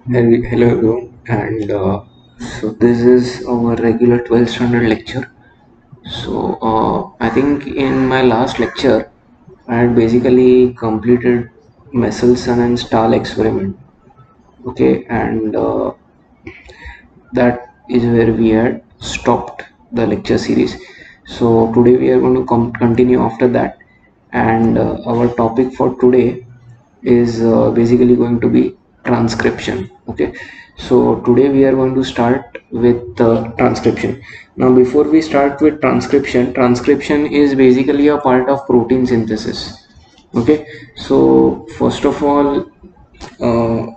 Hello everyone, and so this is our regular 12th standard lecture. I think in my last lecture, I had basically completed Michelson and Stahl experiment. Okay, and that is where we had stopped the lecture series. So today we are going to continue after that, and our topic for today is basically going to be transcription. Okay, so today we are going to start with transcription. Now before we start with transcription is basically a part of protein synthesis. Okay, so first of all,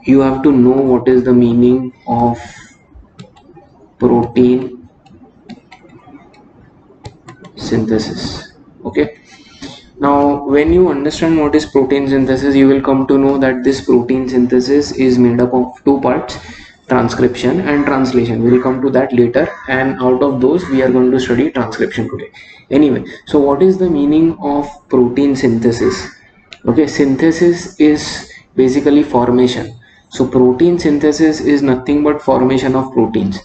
you have to know what is the meaning of protein synthesis. Okay, now when you understand what is protein synthesis, you will come to know that this protein synthesis is made up of two parts: transcription and translation. We will come to that later, and out of those we are going to study transcription today. Anyway, so what is the meaning of protein synthesis? Okay, synthesis is basically formation. So protein synthesis is nothing but formation of proteins.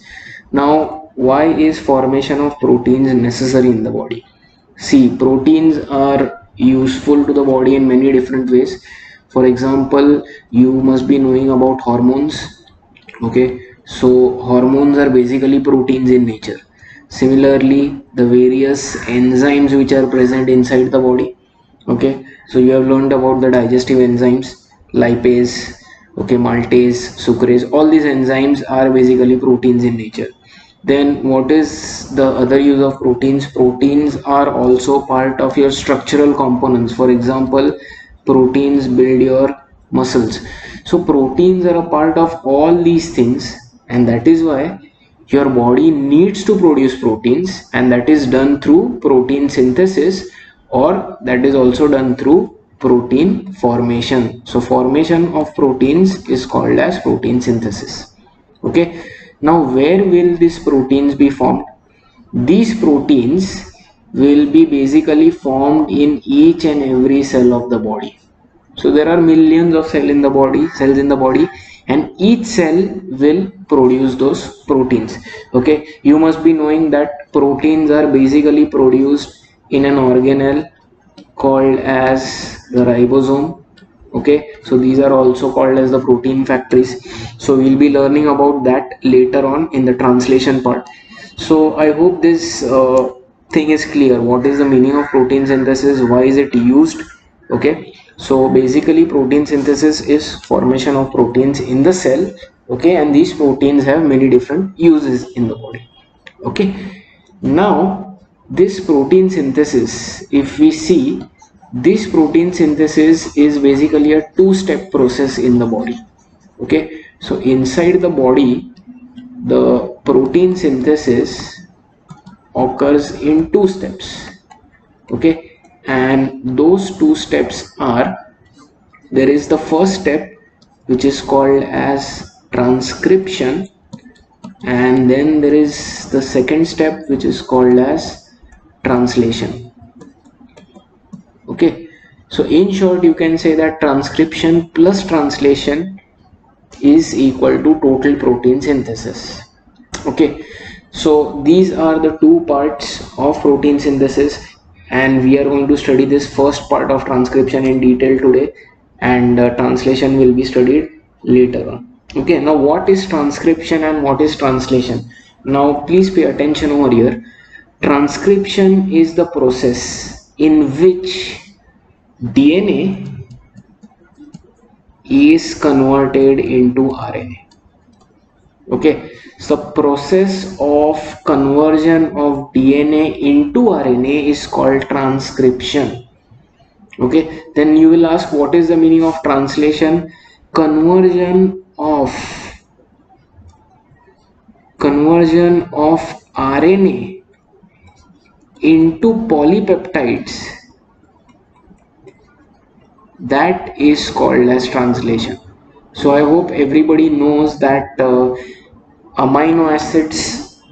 Now why is formation of proteins necessary in the body? See, proteins are useful to the body in many different ways. For example, you must be knowing about hormones. Okay, so hormones are basically proteins in nature. Similarly, the various enzymes which are present inside the body. Okay, so you have learned about the digestive enzymes, lipase, okay, maltase, sucrase. All these enzymes are basically proteins in nature. Then what is the other use of proteins? Proteins are also part of your structural components. For example, proteins build your muscles. So proteins are a part of all these things, and that is why your body needs to produce proteins, and that is done through protein synthesis, or that is also done through protein formation. So formation of proteins is called as protein synthesis. Okay, now where will these proteins be formed? These proteins will be basically formed in each and every cell of the body. So there are millions of cells in the body, and each cell will produce those proteins. Okay, you must be knowing that proteins are basically produced in an organelle called as the ribosome. Okay, so these are also called as the protein factories. So we'll be learning about that later on in the translation part. So I hope this thing is clear. What is the meaning of protein synthesis? Why is it used? Okay, so basically protein synthesis is formation of proteins in the cell. Okay, and these proteins have many different uses in the body. Okay, now this protein synthesis, if we see, this protein synthesis is basically a two-step process in the body. Okay, so inside the body, the protein synthesis occurs in two steps. Okay, and those two steps are, there is the first step which is called as transcription, and then there is the second step which is called as translation. Okay, so in short you can say that transcription plus translation is equal to total protein synthesis. Okay, so these are the two parts of protein synthesis, and we are going to study this first part of transcription in detail today, and translation will be studied later on. Okay, now what is transcription and what is translation? Now please pay attention over here. Transcription is the process in which DNA is converted into RNA. Okay, so process of conversion of DNA into RNA is called transcription. Okay, then you will ask, what is the meaning of translation? Conversion of RNA into polypeptides, that is called as translation. So I hope everybody knows that amino acids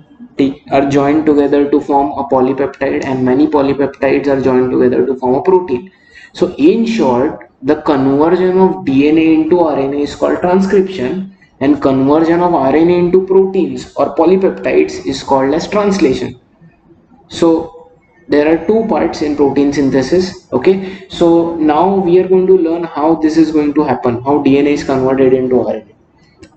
are joined together to form a polypeptide, and many polypeptides are joined together to form a protein. So in short, the conversion of DNA into RNA is called transcription, and conversion of RNA into proteins or polypeptides is called as translation. So there are two parts in protein synthesis. Okay, so now we are going to learn how this is going to happen, how DNA is converted into RNA.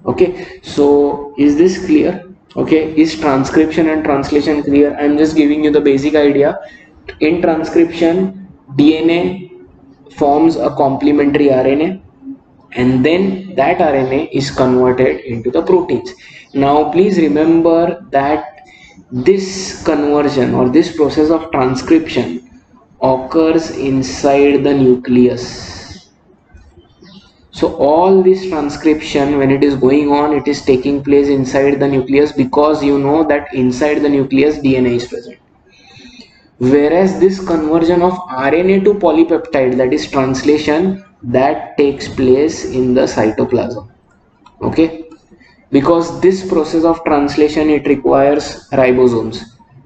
Okay, so is this clear? Okay, is transcription and translation clear? I'm just giving you the basic idea. In transcription, DNA forms a complementary RNA, and then that RNA is converted into the proteins. Now please remember that this conversion or this process of transcription occurs inside the nucleus. So all this transcription, when it is going on, it is taking place inside the nucleus, because you know that inside the nucleus DNA is present. Whereas this conversion of RNA to polypeptide, that is translation, that takes place in the cytoplasm. Okay, because this process of translation, it requires ribosomes,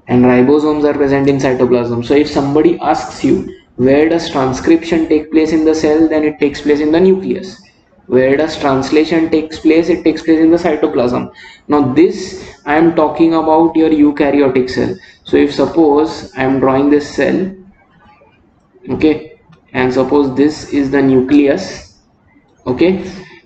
and ribosomes are present in cytoplasm. So if somebody asks you where does transcription take place in the cell, then it takes place in the nucleus. Where does translation takes place? It takes place in the cytoplasm. Now this I am talking about your eukaryotic cell. So if suppose I am drawing this cell, okay, and suppose this is the nucleus, okay,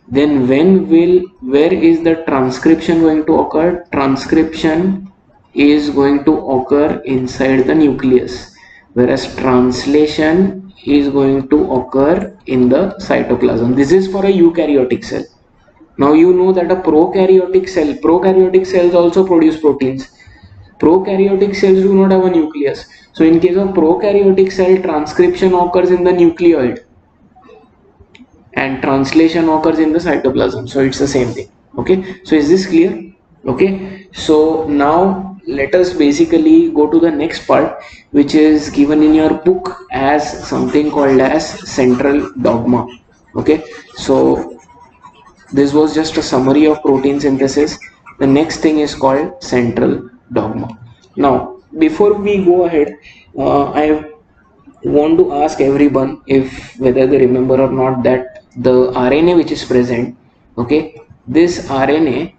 then where is the transcription going to occur? Transcription is going to occur inside the nucleus, whereas translation is going to occur in the cytoplasm. This is for a eukaryotic cell. Now you know that a prokaryotic cells also produce proteins. Prokaryotic cells do not have a nucleus. So in case of prokaryotic cell, transcription occurs in the nucleoid and translation occurs in the cytoplasm. So it's the same thing. Okay, so is this clear? Okay, so now let us basically go to the next part, which is given in your book as something called as central dogma. Okay, so this was just a summary of protein synthesis. The next thing is called central dogma. Now before we go ahead, I want to ask everyone if whether they remember or not that the RNA which is present, okay, this RNA,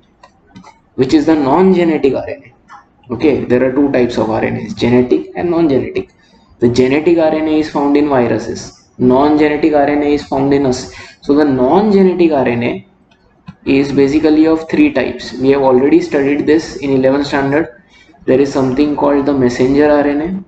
which is the non-genetic RNA, okay, there are two types of RNAs, genetic and non-genetic. The genetic RNA is found in viruses, non-genetic RNA is found in us. So the non-genetic RNA is basically of three types. We have already studied this in 11th standard. There is something called the messenger RNA,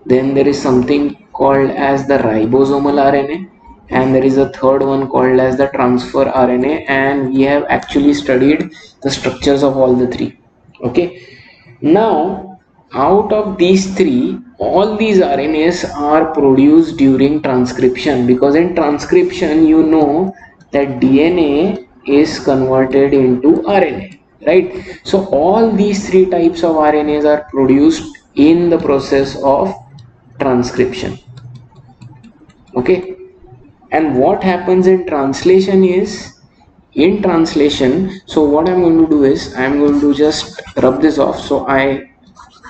then there is something called as the ribosomal RNA, and there is a third one called as the transfer RNA, and we have actually studied the structures of all the three. Okay, now out of these three, all these RNAs are produced during transcription, because in transcription you know that DNA is converted into RNA, right? So all these three types of RNAs are produced in the process of transcription. Okay, and what happens in translation is, in translation, so what I'm going to do is I'm going to just rub this off, so I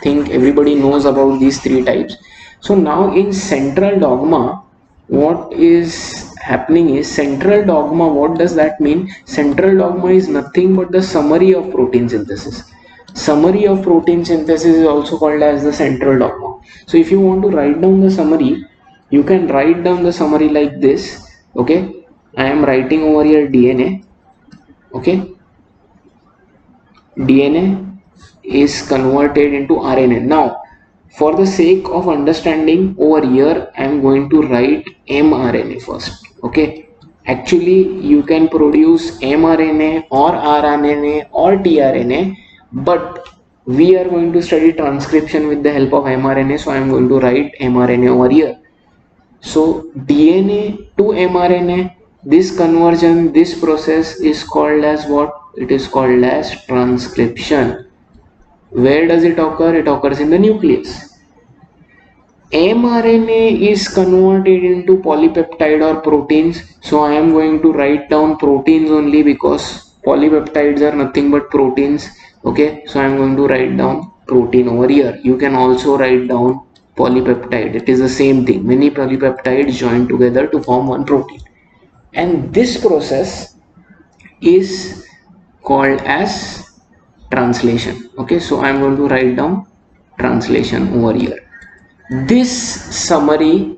think everybody knows about these three types. So now in central dogma, what is happening is, central dogma, what does that mean? Central dogma is nothing but the summary of protein synthesis. Summary of protein synthesis is also called as the central dogma. So if you want to write down the summary, you can write down the summary like this. Okay, I am writing over here DNA. Okay, DNA is converted into RNA. Now for the sake of understanding, over here I am going to write mRNA first. Okay, actually you can produce mRNA or rRNA or tRNA, but we are going to study transcription with the help of mRNA, so I am going to write mRNA over here. So DNA to mRNA, this conversion, this process is called as what? It is called as transcription. Where does it occur? It occurs in the nucleus. mRNA is converted into polypeptide or proteins, so I am going to write down proteins only, because polypeptides are nothing but proteins. Okay, so I am going to write down protein over here. You can also write down polypeptide, it is the same thing, many polypeptides join together to form one protein. And this process is called as translation. Okay, so I'm going to write down translation over here. This summary,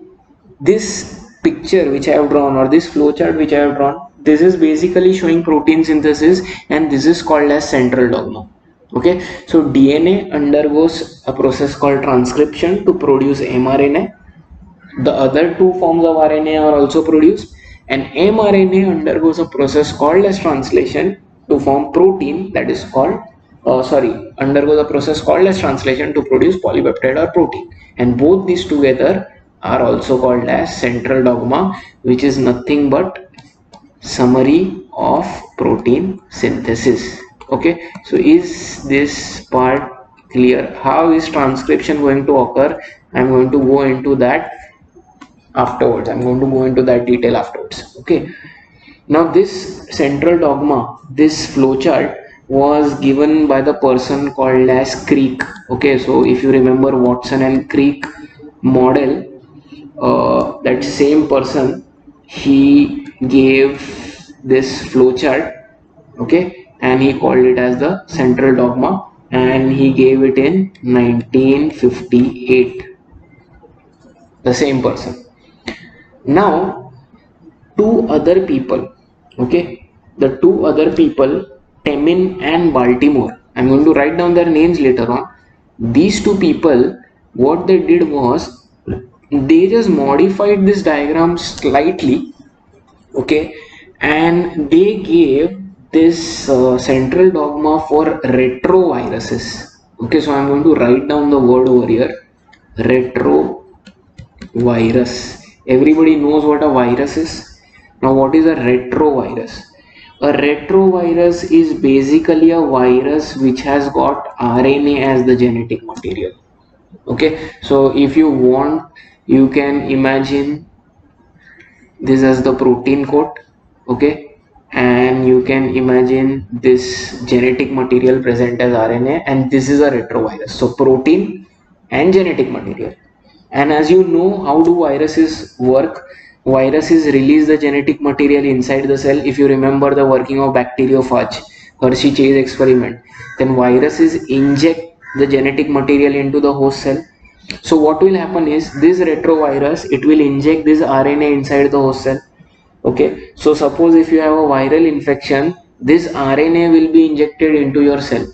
this picture which I have drawn, or this flowchart which I have drawn, this is basically showing protein synthesis, and this is called as central dogma. Okay, so DNA undergoes a process called transcription to produce mRNA. The other two forms of RNA are also produced, and mRNA undergoes a process called as translation to form protein, that is called undergoes a process called as translation to produce polypeptide or protein, and both these together are also called as central dogma, which is nothing but summary of protein synthesis. Okay, so is this part clear? How is transcription going to occur? I'm going to go into that afterwards. I'm going to go into that detail afterwards. Okay, now this central dogma, this flowchart was given by the person called as Crick. Okay, so if you remember Watson and Crick model, that same person, he gave this flowchart. Okay, and he called it as the central dogma, and he gave it in 1958, the same person. Now two other people, okay, the two other people, Temin and Baltimore, I'm going to write down their names later on. These two people, what they did was they just modified this diagram slightly, okay, and they gave this central dogma for retroviruses. Okay, so I'm going to write down the word over here, retrovirus. Everybody knows what a virus is. Now what is a retrovirus? A retrovirus is basically a virus which has got RNA as the genetic material. Okay, so if you want, you can imagine this as the protein coat. Okay, and you can imagine this genetic material present as RNA, and this is a retrovirus. So protein and genetic material. And as you know, how do viruses work? Viruses release the genetic material inside the cell. If you remember the working of bacteriophage, Hershey Chase experiment, then viruses inject the genetic material into the host cell. So what will happen is this retrovirus, it will inject this RNA inside the host cell. Okay, so suppose if you have a viral infection, this RNA will be injected into your cell,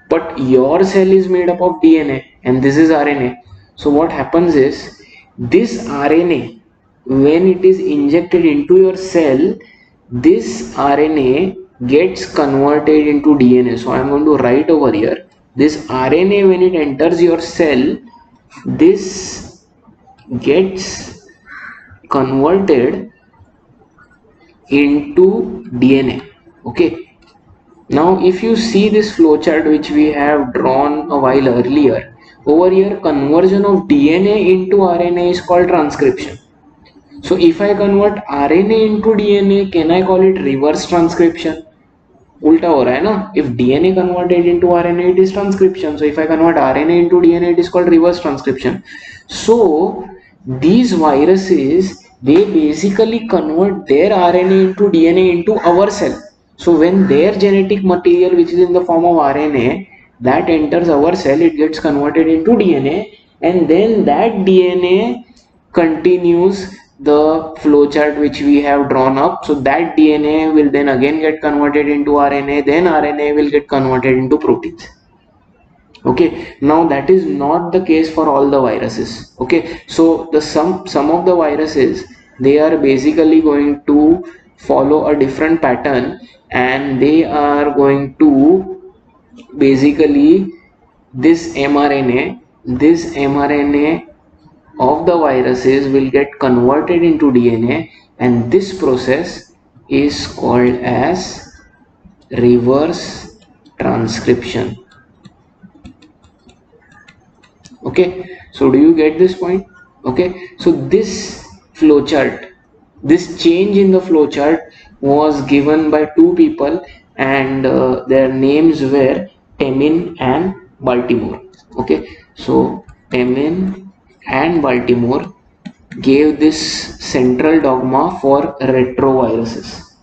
but your cell is made up of DNA and this is RNA. So what happens is this RNA, when it is injected into your cell, this RNA gets converted into DNA. So I am going to write over here, this RNA, when it enters your cell, this gets converted into DNA. Okay, now if you see this flowchart which we have drawn a while earlier, over here conversion of DNA into RNA is called transcription. So if I convert RNA into DNA, can I call it reverse transcription? उल्टा हो रहा है ना. If DNA converted into RNA, it is transcription. So if I convert RNA into DNA, it is called reverse transcription. So these viruses, they basically convert their RNA into DNA into our cell. So when their genetic material, which is in the form of RNA, that enters our cell, it gets converted into DNA, and then that DNA continues the flowchart which we have drawn up. So that DNA will then again get converted into RNA, then RNA will get converted into proteins. Okay, now that is not the case for all the viruses. Okay, so the some of the viruses, they are basically going to follow a different pattern, and they are going to basically this mRNA of the viruses will get converted into DNA, and this process is called as reverse transcription. Okay, so do you get this point? Okay, so this flowchart, this change in the flowchart was given by two people, and their names were Temin and Baltimore. Okay, so Temin and Baltimore gave this central dogma for retroviruses.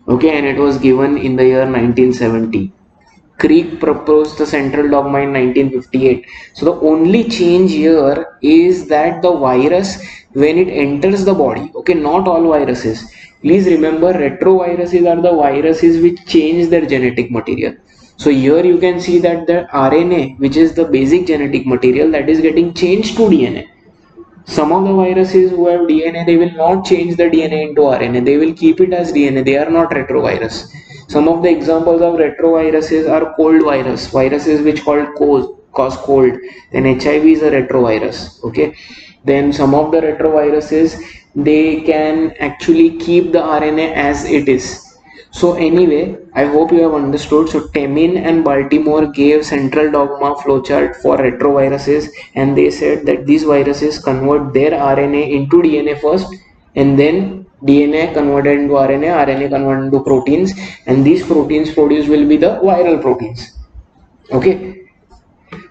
Okay, and it was given in the year 1970. Crick proposed the central dogma in 1958. So the only change here is that the virus, when it enters the body, okay, not all viruses. Please remember, retroviruses are the viruses which change their genetic material. So here you can see that the RNA, which is the basic genetic material, that is getting changed to DNA. Some of the viruses who have DNA, they will not change the DNA into RNA. They will keep it as DNA. They are not retrovirus. Some of the examples of retroviruses are cold viruses which cause cold. Then HIV is a retrovirus. Okay. Then some of the retroviruses, they can actually keep the RNA as it is. So anyway, I hope you have understood. So Temin and Baltimore gave central dogma flowchart for retroviruses, and they said that these viruses convert their RNA into DNA first, and then DNA converted into RNA, RNA converted into proteins, and these proteins produced will be the viral proteins. Okay.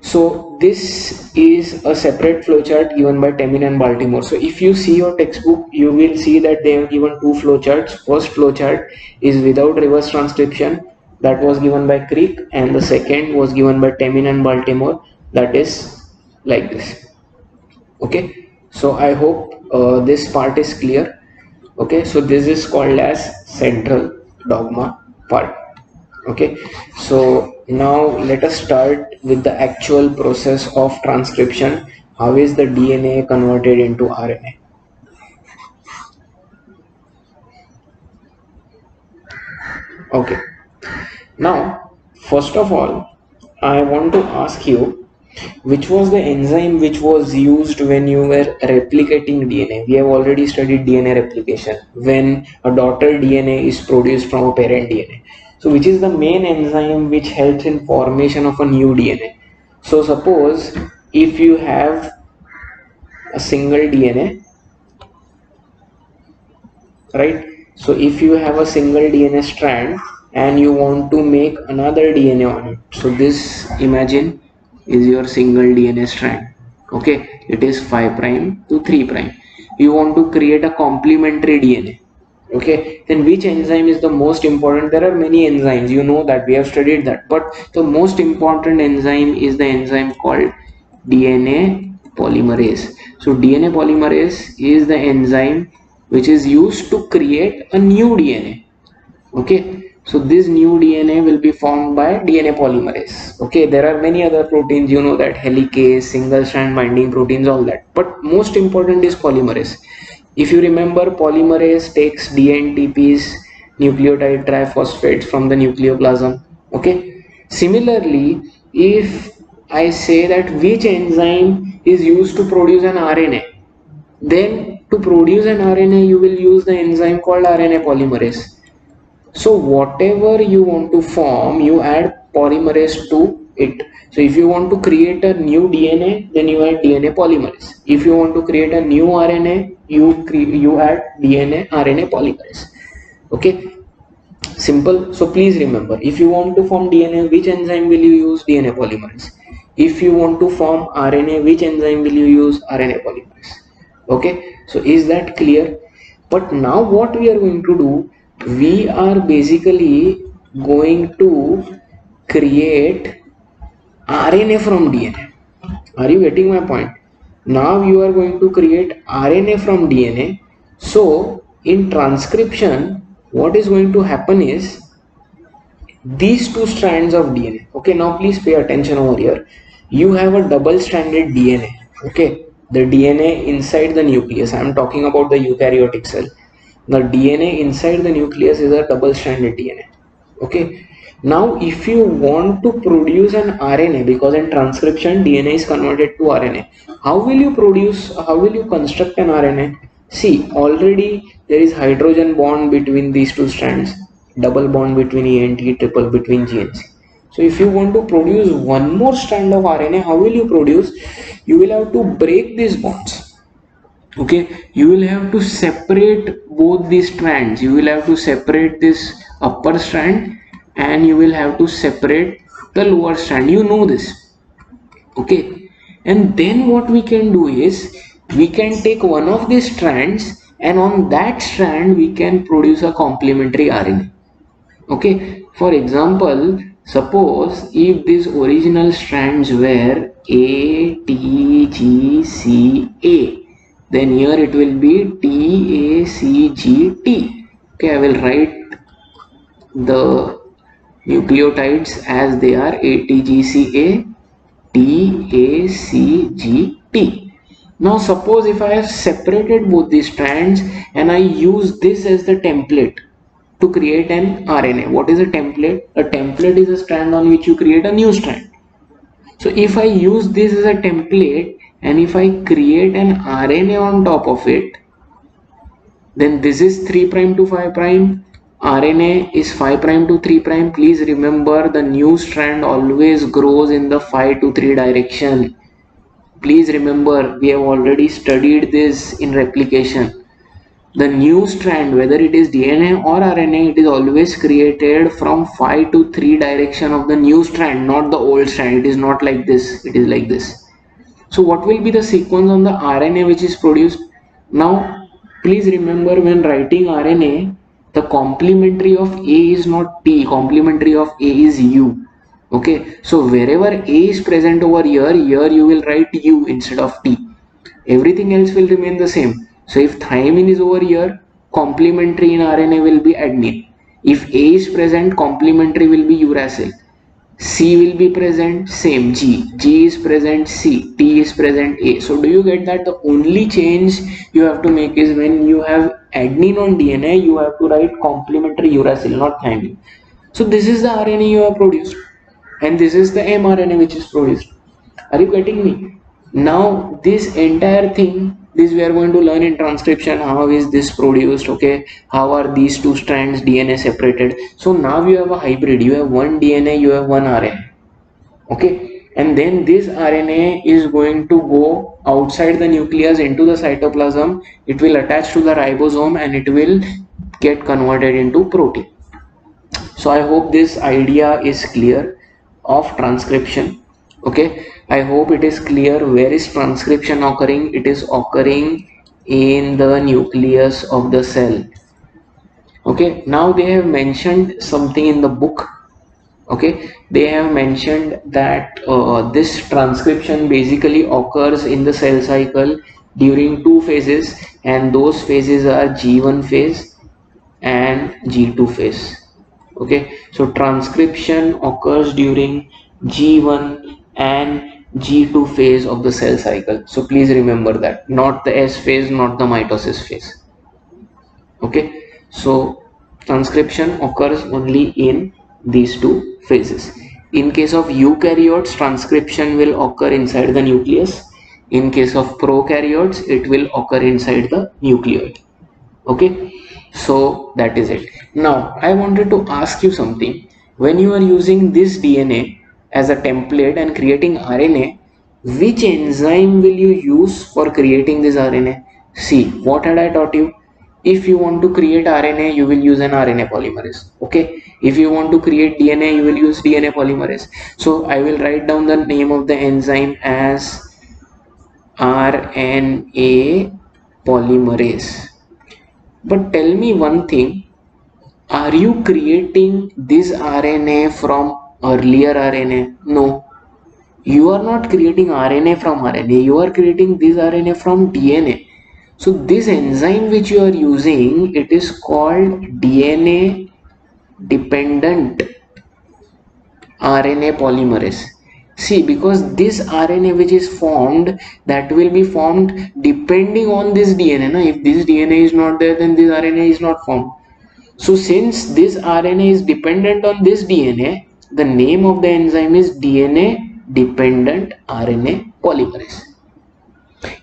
So this is a separate flowchart given by Temin and Baltimore. So if you see your textbook, you will see that they have given two flowcharts. First flowchart is without reverse transcription, that was given by Crick, and the second was given by Temin and Baltimore, that is like this. Okay, so I hope this part is clear. Okay, so this is called as central dogma part. Okay, so now let us start with the actual process of transcription. How is the DNA converted into RNA? Okay, now first of all, I want to ask you, which was the enzyme which was used when you were replicating DNA? We have already studied DNA replication, when a daughter DNA is produced from a parent DNA. So which is the main enzyme which helps in formation of a new DNA? So suppose if you have a single DNA, right? So if you have a single DNA strand and you want to make another DNA on it, so this, imagine, is your single DNA strand. Okay, it is 5 prime to 3 prime. You want to create a complementary DNA. Okay, then which enzyme is the most important? There are many enzymes, you know that, we have studied that, but the most important enzyme is the enzyme called DNA polymerase. So DNA polymerase is the enzyme which is used to create a new DNA. Okay, so this new DNA will be formed by DNA polymerase. Okay, there are many other proteins, you know that, helicase, single strand binding proteins, all that, but most important is polymerase. If you remember, polymerase takes DNTPs, nucleotide triphosphates, from the nucleoplasm. Okay, similarly, if I say that which enzyme is used to produce an RNA, then to produce an RNA you will use the enzyme called RNA polymerase. So whatever you want to form, you add polymerase to it. So if you want to create a new DNA, then you add DNA polymerase. If you want to create a new RNA, you add DNA RNA polymerase. Okay, simple. So please remember, if you want to form DNA, which enzyme will you use? DNA polymerase. If you want to form RNA, which enzyme will you use? RNA polymerase. Okay, so is that clear? But now what we are going to do, we are basically going to create RNA from DNA. Are you getting my point? Now you are going to create RNA from DNA. So in transcription, what is going to happen is these two strands of DNA. Okay, now please pay attention over here. You have a double stranded DNA. Okay, the DNA inside the nucleus. I am talking about the eukaryotic cell. The DNA inside the nucleus is a double stranded DNA. Okay, now if you want to produce an RNA, because in transcription DNA is converted to RNA, how will you produce, how will you construct an RNA? See, already there is hydrogen bond between these two strands, double bond between E and T, triple between G and C. So if you want to produce one more strand of RNA, how will you produce? You will have to break these bonds. Okay, you will have to separate both these strands. You will have to separate this upper strand and you will have to separate the lower strand. You know this. Okay, and then what we can do is we can take one of these strands and on that strand we can produce a complementary RNA. Okay, for example, suppose if these original strands were A, T, G, C, A, then here it will be T, A, C, G, T. Okay, I will write the nucleotides as they are ATGCA, TACGT. Now suppose if I have separated both these strands and I use this as the template to create an RNA. What is a template? A template is a strand on which you create a new strand. So if I use this as a template and if I create an RNA on top of it, then this is 3 prime to 5 prime, RNA is 5 prime to 3 prime. Please remember, the new strand always grows in the 5 to 3 direction. Please remember, we have already studied this in replication. The new strand, whether it is DNA or RNA, it is always created from 5 to 3 direction of the new strand, not the old strand. It is not like this, it is like this. So what will be the sequence on the RNA which is produced? Now please remember, when writing RNA, the complementary of A is not T, complementary of A is U. Okay, so wherever A is present over here you will write U instead of T. Everything else will remain the same. So if thymine is over here, complementary in RNA will be adenine. If A is present, complementary will be uracil. C will be present, same G. G is present, C. T is present, A. So do you get that the only change you have to make is when you have adenine on DNA, you have to write complementary uracil, not thymine. So this is the RNA you have produced, and this is the mRNA which is produced. Are you getting me? Now this entire thing, this we are going to learn in transcription. How is this produced? Okay, how are these two strands DNA separated? So now you have a hybrid, you have one DNA, you have one RNA. Okay, and then this RNA is going to go outside the nucleus into the cytoplasm. It will attach to the ribosome and it will get converted into protein. So I hope this idea is clear of transcription. Okay, I hope it is clear. Where is transcription occurring? It is occurring in the nucleus of the cell. Okay, now they have mentioned something in the book. Okay, they have mentioned that this transcription basically occurs in the cell cycle during two phases, and those phases are G1 phase and G2 phase. Okay, so transcription occurs during G1 and G2 phase of the cell cycle. So please remember that, not the S phase, not the mitosis phase. Okay, so transcription occurs only in these two phases. In case of eukaryotes, transcription will occur inside the nucleus. In case of prokaryotes, it will occur inside the nucleoid. Okay, so that is it. Now I wanted to ask you something. When you are using this DNA as a template and creating RNA, which enzyme will you use for creating this RNA? See, what had I taught you? If you want to create RNA, you will use an RNA polymerase. Okay, if you want to create DNA, you will use DNA polymerase. So I will write down the name of the enzyme as RNA polymerase. But tell me one thing, are you creating this RNA from earlier RNA? No, you are not creating RNA from RNA, you are creating this RNA from DNA. So this enzyme which you are using, it is called DNA dependent RNA polymerase. See, because this RNA which is formed, that will be formed depending on this DNA. Now, if this DNA is not there, then this RNA is not formed. So since this RNA is dependent on this DNA, the name of the enzyme is DNA dependent RNA polymerase.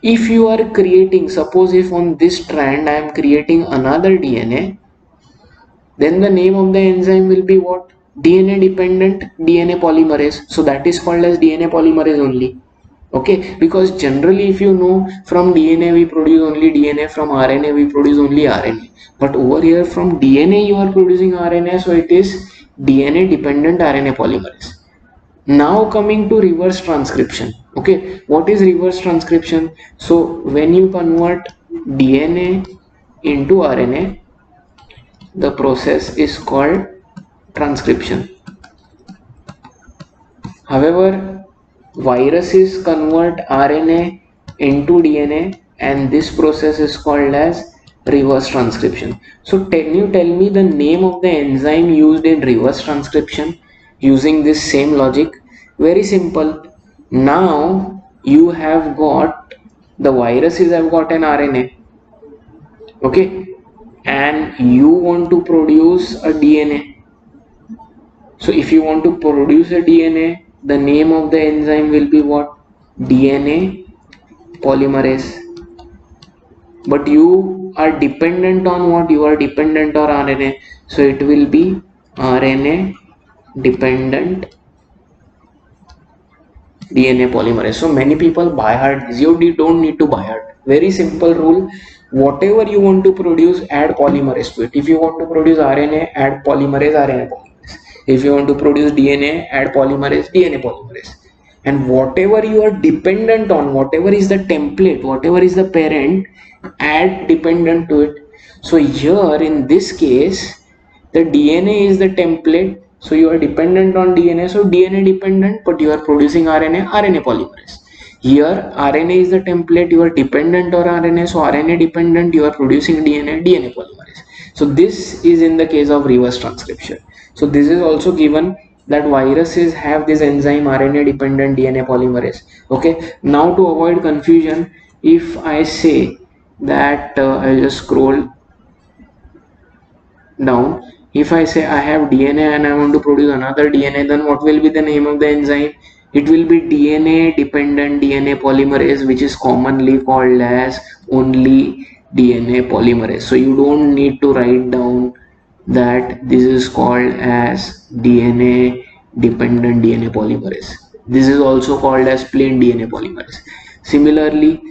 If you are creating, suppose if on this strand I am creating another DNA, then the name of the enzyme will be what? DNA dependent DNA polymerase. So that is called as DNA polymerase only. Okay, because generally if you know, from DNA we produce only DNA, from RNA we produce only RNA, but over here from DNA you are producing RNA, so it is DNA dependent RNA polymerase. Now coming to reverse transcription. Okay, what is reverse transcription? So when you convert DNA into RNA, the process is called transcription. However, viruses convert RNA into DNA, and this process is called as reverse transcription. So can you tell me the name of the enzyme used in reverse transcription using this same logic? Very simple. Now you have got the viruses have got an RNA, okay, and you want to produce a DNA. So if you want to produce a DNA, the name of the enzyme will be what? DNA polymerase. But you are dependent on what? You are dependent on RNA. So it will be RNA dependent DNA polymerase. So many people by heart this. You don't need to by heart. Very simple rule. Whatever you want to produce, add polymerase to it. If you want to produce RNA, add polymerase, RNA polymerase. If you want to produce DNA, add polymerase, DNA polymerase. And whatever you are dependent on, whatever is the template, whatever is the parent, add dependent to it. So here in this case, the DNA is the template, so you are dependent on DNA, so DNA dependent, but you are producing RNA, RNA polymerase. Here RNA is the template, you are dependent on RNA, so RNA dependent, you are producing DNA, DNA polymerase. So this is in the case of reverse transcription. So this is also given that viruses have this enzyme RNA dependent DNA polymerase. Okay, now to avoid confusion, if I say that I'll just scroll down. If I say I have DNA and I want to produce another DNA, then what will be the name of the enzyme? It will be DNA dependent DNA polymerase, which is commonly called as only DNA polymerase. So you don't need to write down that this is called as DNA dependent DNA polymerase. This is also called as plain DNA polymerase. Similarly,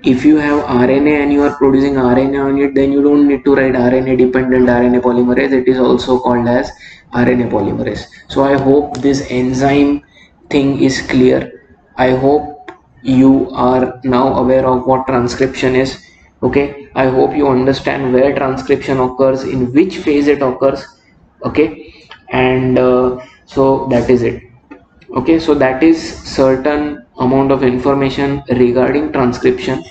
if you have RNA and you are producing RNA on it, then you don't need to write RNA dependent RNA polymerase. It is also called as RNA polymerase. So I hope this enzyme thing is clear. I hope you are now aware of what transcription is. Okay, I hope you understand where transcription occurs, in which phase it occurs. Okay, and so that is it. Okay, so that is certain amount of information regarding transcription.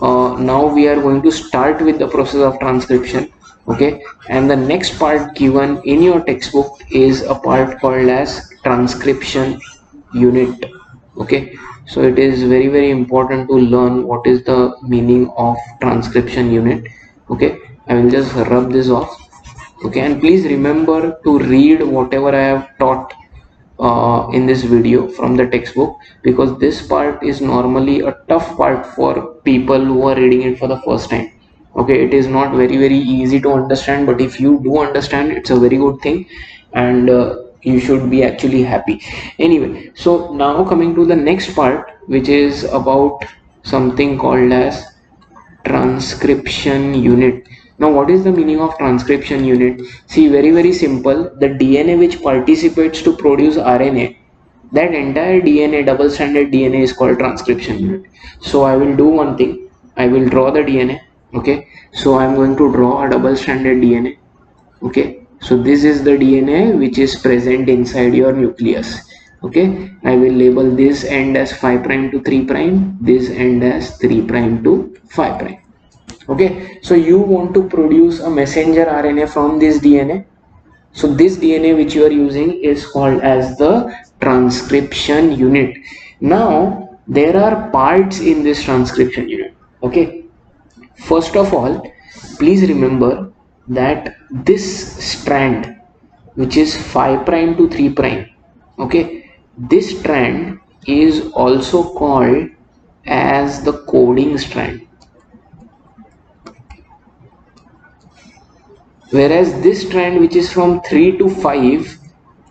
Now we are going to start with the process of transcription. Okay, and the next part given in your textbook is a part called as transcription unit. Okay, so it is very important to learn what is the meaning of transcription unit. Okay, I will just rub this off. Okay, and please remember to read whatever I have taught in this video from the textbook, because this part is normally a tough part for people who are reading it for the first time. Okay, it is not very easy to understand, but if you do understand, it's a very good thing, and you should be actually happy. Anyway, so now coming to the next part, which is about something called as transcription unit. Now what is the meaning of transcription unit? See, very simple. The DNA which participates to produce RNA, that entire DNA, double stranded DNA, is called transcription unit. So I will do one thing. I will draw the DNA. Okay, so I'm going to draw a double stranded DNA. Okay, so this is the DNA which is present inside your nucleus. Okay, I will label this end as 5' to 3', this end as 3' to 5'. Okay, so you want to produce a messenger RNA from this DNA. So this DNA which you are using is called as the transcription unit. Now there are parts in this transcription unit. Okay, first of all, please remember that this strand, which is 5' to 3', okay, this strand is also called as the coding strand, whereas this strand which is from 3 to 5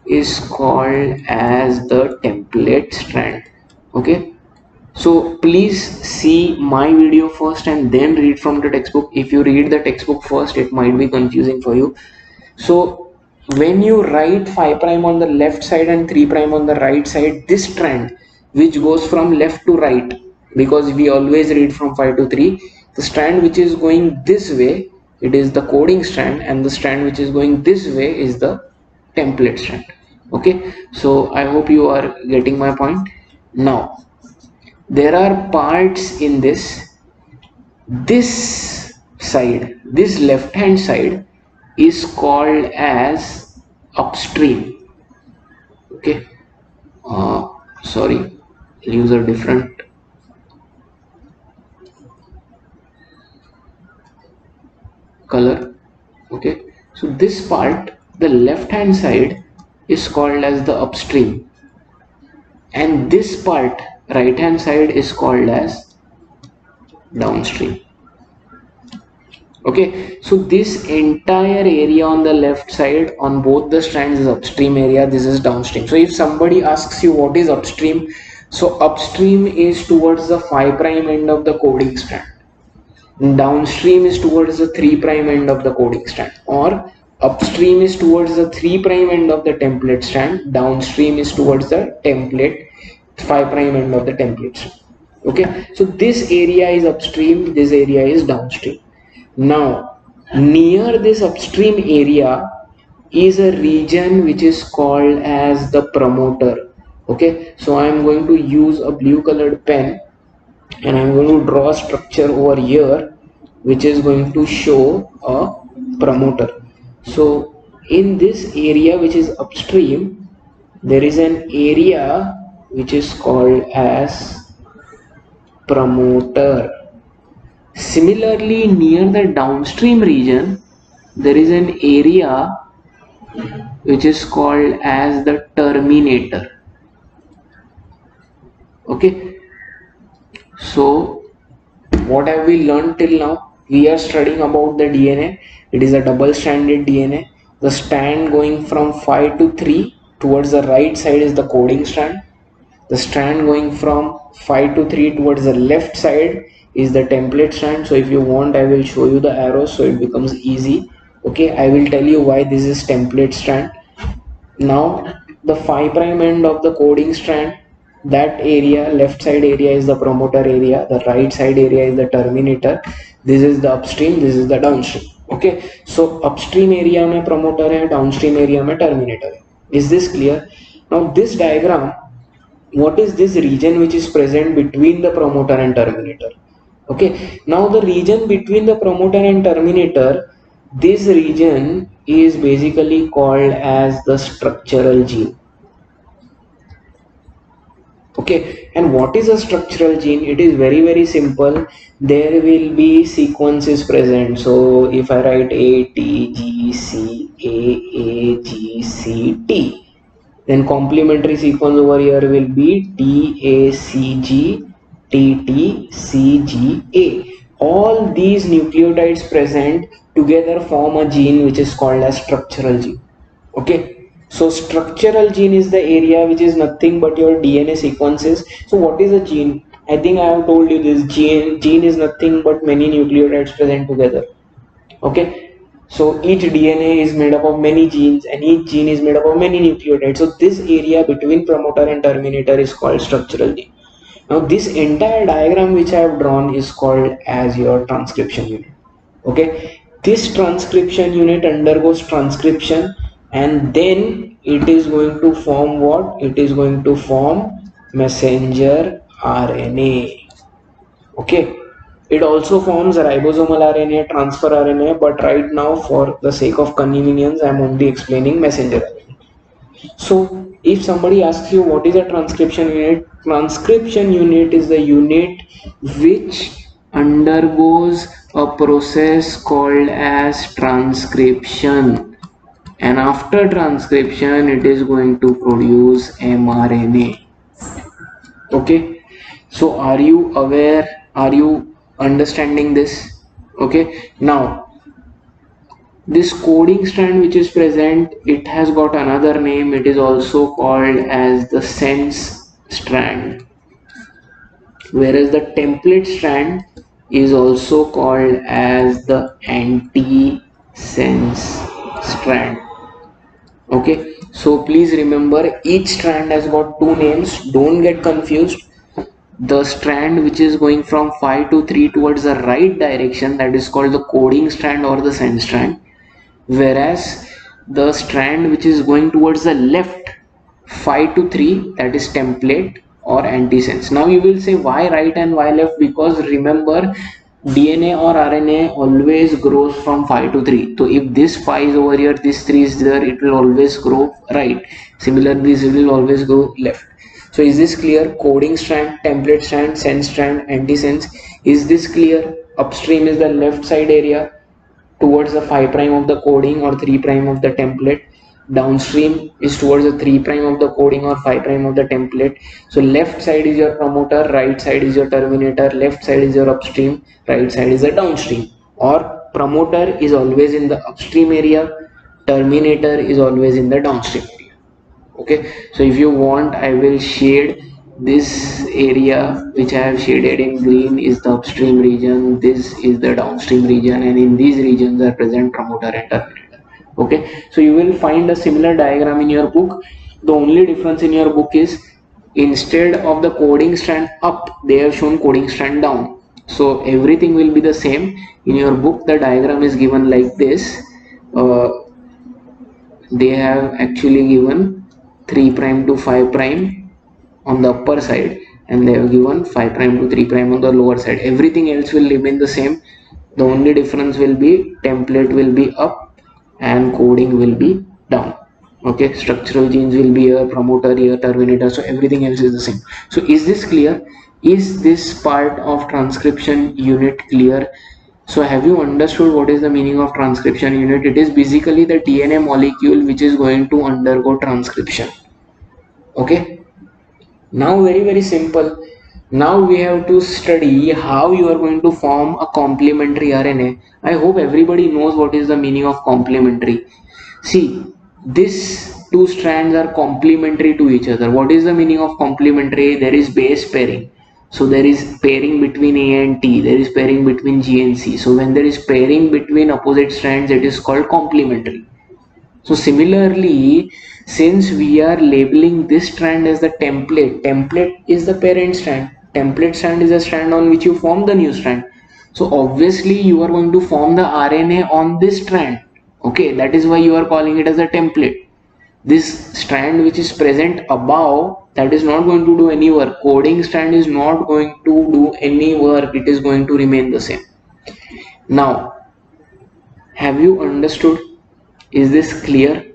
is called as the template strand. Okay, so please see my video first and then read from the textbook. If you read the textbook first, it might be confusing for you. So when you write 5' on the left side and 3' on the right side, this strand which goes from left to right, because we always read from 5 to 3, the strand which is going this way, it is the coding strand, and the strand which is going this way is the template strand. Okay, so I hope you are getting my point. Now there are parts in this side, this left hand side is called as upstream. Okay, sorry, I'll use a different color. Okay, so this part, the left hand side, is called as the upstream, and this part, right hand side, is called as downstream. Okay, so this entire area on the left side on both the strands is upstream area, this is downstream. So if somebody asks you what is upstream, so upstream is towards the 5' end of the coding strand, downstream is towards the 3' end of the coding strand, or upstream is towards the 3' end of the template strand, downstream is towards the template 5' end of the template strand. Okay, so this area is upstream, this area is downstream. Now near this upstream area is a region which is called as the promoter. Okay, so I am going to use a blue colored pen and I'm going to draw a structure over here which is going to show a promoter. So in this area which is upstream, there is an area which is called as promoter. Similarly, near the downstream region, there is an area which is called as the terminator. Okay, so what have we learned till now? We are studying about the DNA. It is a double-stranded DNA. The strand going from 5 to 3 towards the right side is the coding strand. The strand going from 5 to 3 towards the left side is the template strand. So if you want, I will show you the arrows so it becomes easy. Okay, I will tell you why this is template strand. Now the 5' end of the coding strand, that area, left side area is the promoter area, the right side area is the terminator. This is the upstream, this is the downstream. Okay, so upstream area में promoter है, downstream area में terminator है. Is this clear? Now this diagram, what is this region which is present between the promoter and terminator? Okay, now the region between the promoter and terminator, this region is basically called as the structural gene. Okay, and what is a structural gene? It is very simple. There will be sequences present. So if I write A T G C A G C T, then complementary sequence over here will be T A C G T T C G A. All these nucleotides present together form a gene which is called as structural gene. Okay, so structural gene is the area which is nothing but your DNA sequences. So what is a gene? I think I have told you this. Gene is nothing but many nucleotides present together. Okay, so each DNA is made up of many genes and each gene is made up of many nucleotides. So this area between promoter and terminator is called structural gene. Now this entire diagram which I have drawn is called as your transcription unit. Okay, this transcription unit undergoes transcription and then it is going to form what? It is going to form messenger RNA. Okay, it also forms ribosomal RNA, transfer RNA, but right now for the sake of convenience I am only explaining messenger RNA. So if somebody asks you what is a transcription unit is the unit which undergoes a process called as transcription, and after transcription it is going to produce mRNA. Okay, so are you aware, are you understanding this? Okay, now this coding strand which is present, it has got another name. It is also called as the sense strand, whereas the template strand is also called as the anti-sense strand. Okay, so please remember each strand has got two names. Don't get confused. The strand which is going from 5 to 3 towards the right direction, that is called the coding strand or the sense strand, whereas the strand which is going towards the left 5 to 3, that is template or antisense. Now you will say why right and why left? Because remember, DNA or RNA always grows from 5 to 3. So if this 5 is over here, this 3 is there, it will always grow right. Similarly, this will always go left. So is this clear? Coding strand, template strand, sense strand, antisense. Is this clear? Upstream is the left side area towards the 5 prime of the coding or 3 prime of the template. Downstream is towards the 3 prime of the coding or 5 prime of the template. So left side is your promoter, right side is your terminator, left side is your upstream, right side is the downstream. Or promoter is always in the upstream area, terminator is always in the downstream area. Okay, so if you want, I will shade this area which I have shaded in green is the upstream region, this is the downstream region, and in these regions are present promoter and terminator. Okay, so you will find a similar diagram in your book. The only difference in your book is instead of the coding strand up, they have shown coding strand down. So everything will be the same. In your book the diagram is given like this. They have actually given 3 prime to 5 prime on the upper side, and they have given 5 prime to 3 prime on the lower side. Everything else will remain the same. The only difference will be template will be up and coding will be down. Okay, structural genes will be a promoter here, terminator, so everything else is the same. So is this clear? Is this part of transcription unit clear? So have you understood what is the meaning of transcription unit? It is basically the DNA molecule which is going to undergo transcription. Okay, now very simple. Now we have to study how you are going to form a complementary RNA. I hope everybody knows what is the meaning of complementary. See, these two strands are complementary to each other. What is the meaning of complementary? There is base pairing. So there is pairing between A and T, there is pairing between G and C. So when there is pairing between opposite strands, it is called complementary. So similarly, since we are labeling this strand as the template is the parent strand, template strand is a strand on which you form the new strand. So obviously you are going to form the RNA on this strand. Okay, that is why you are calling it as a template. This strand which is present above, that is not going to do any work. Coding strand is not going to do any work. It is going to remain the same. Now, have you understood? Is this clear?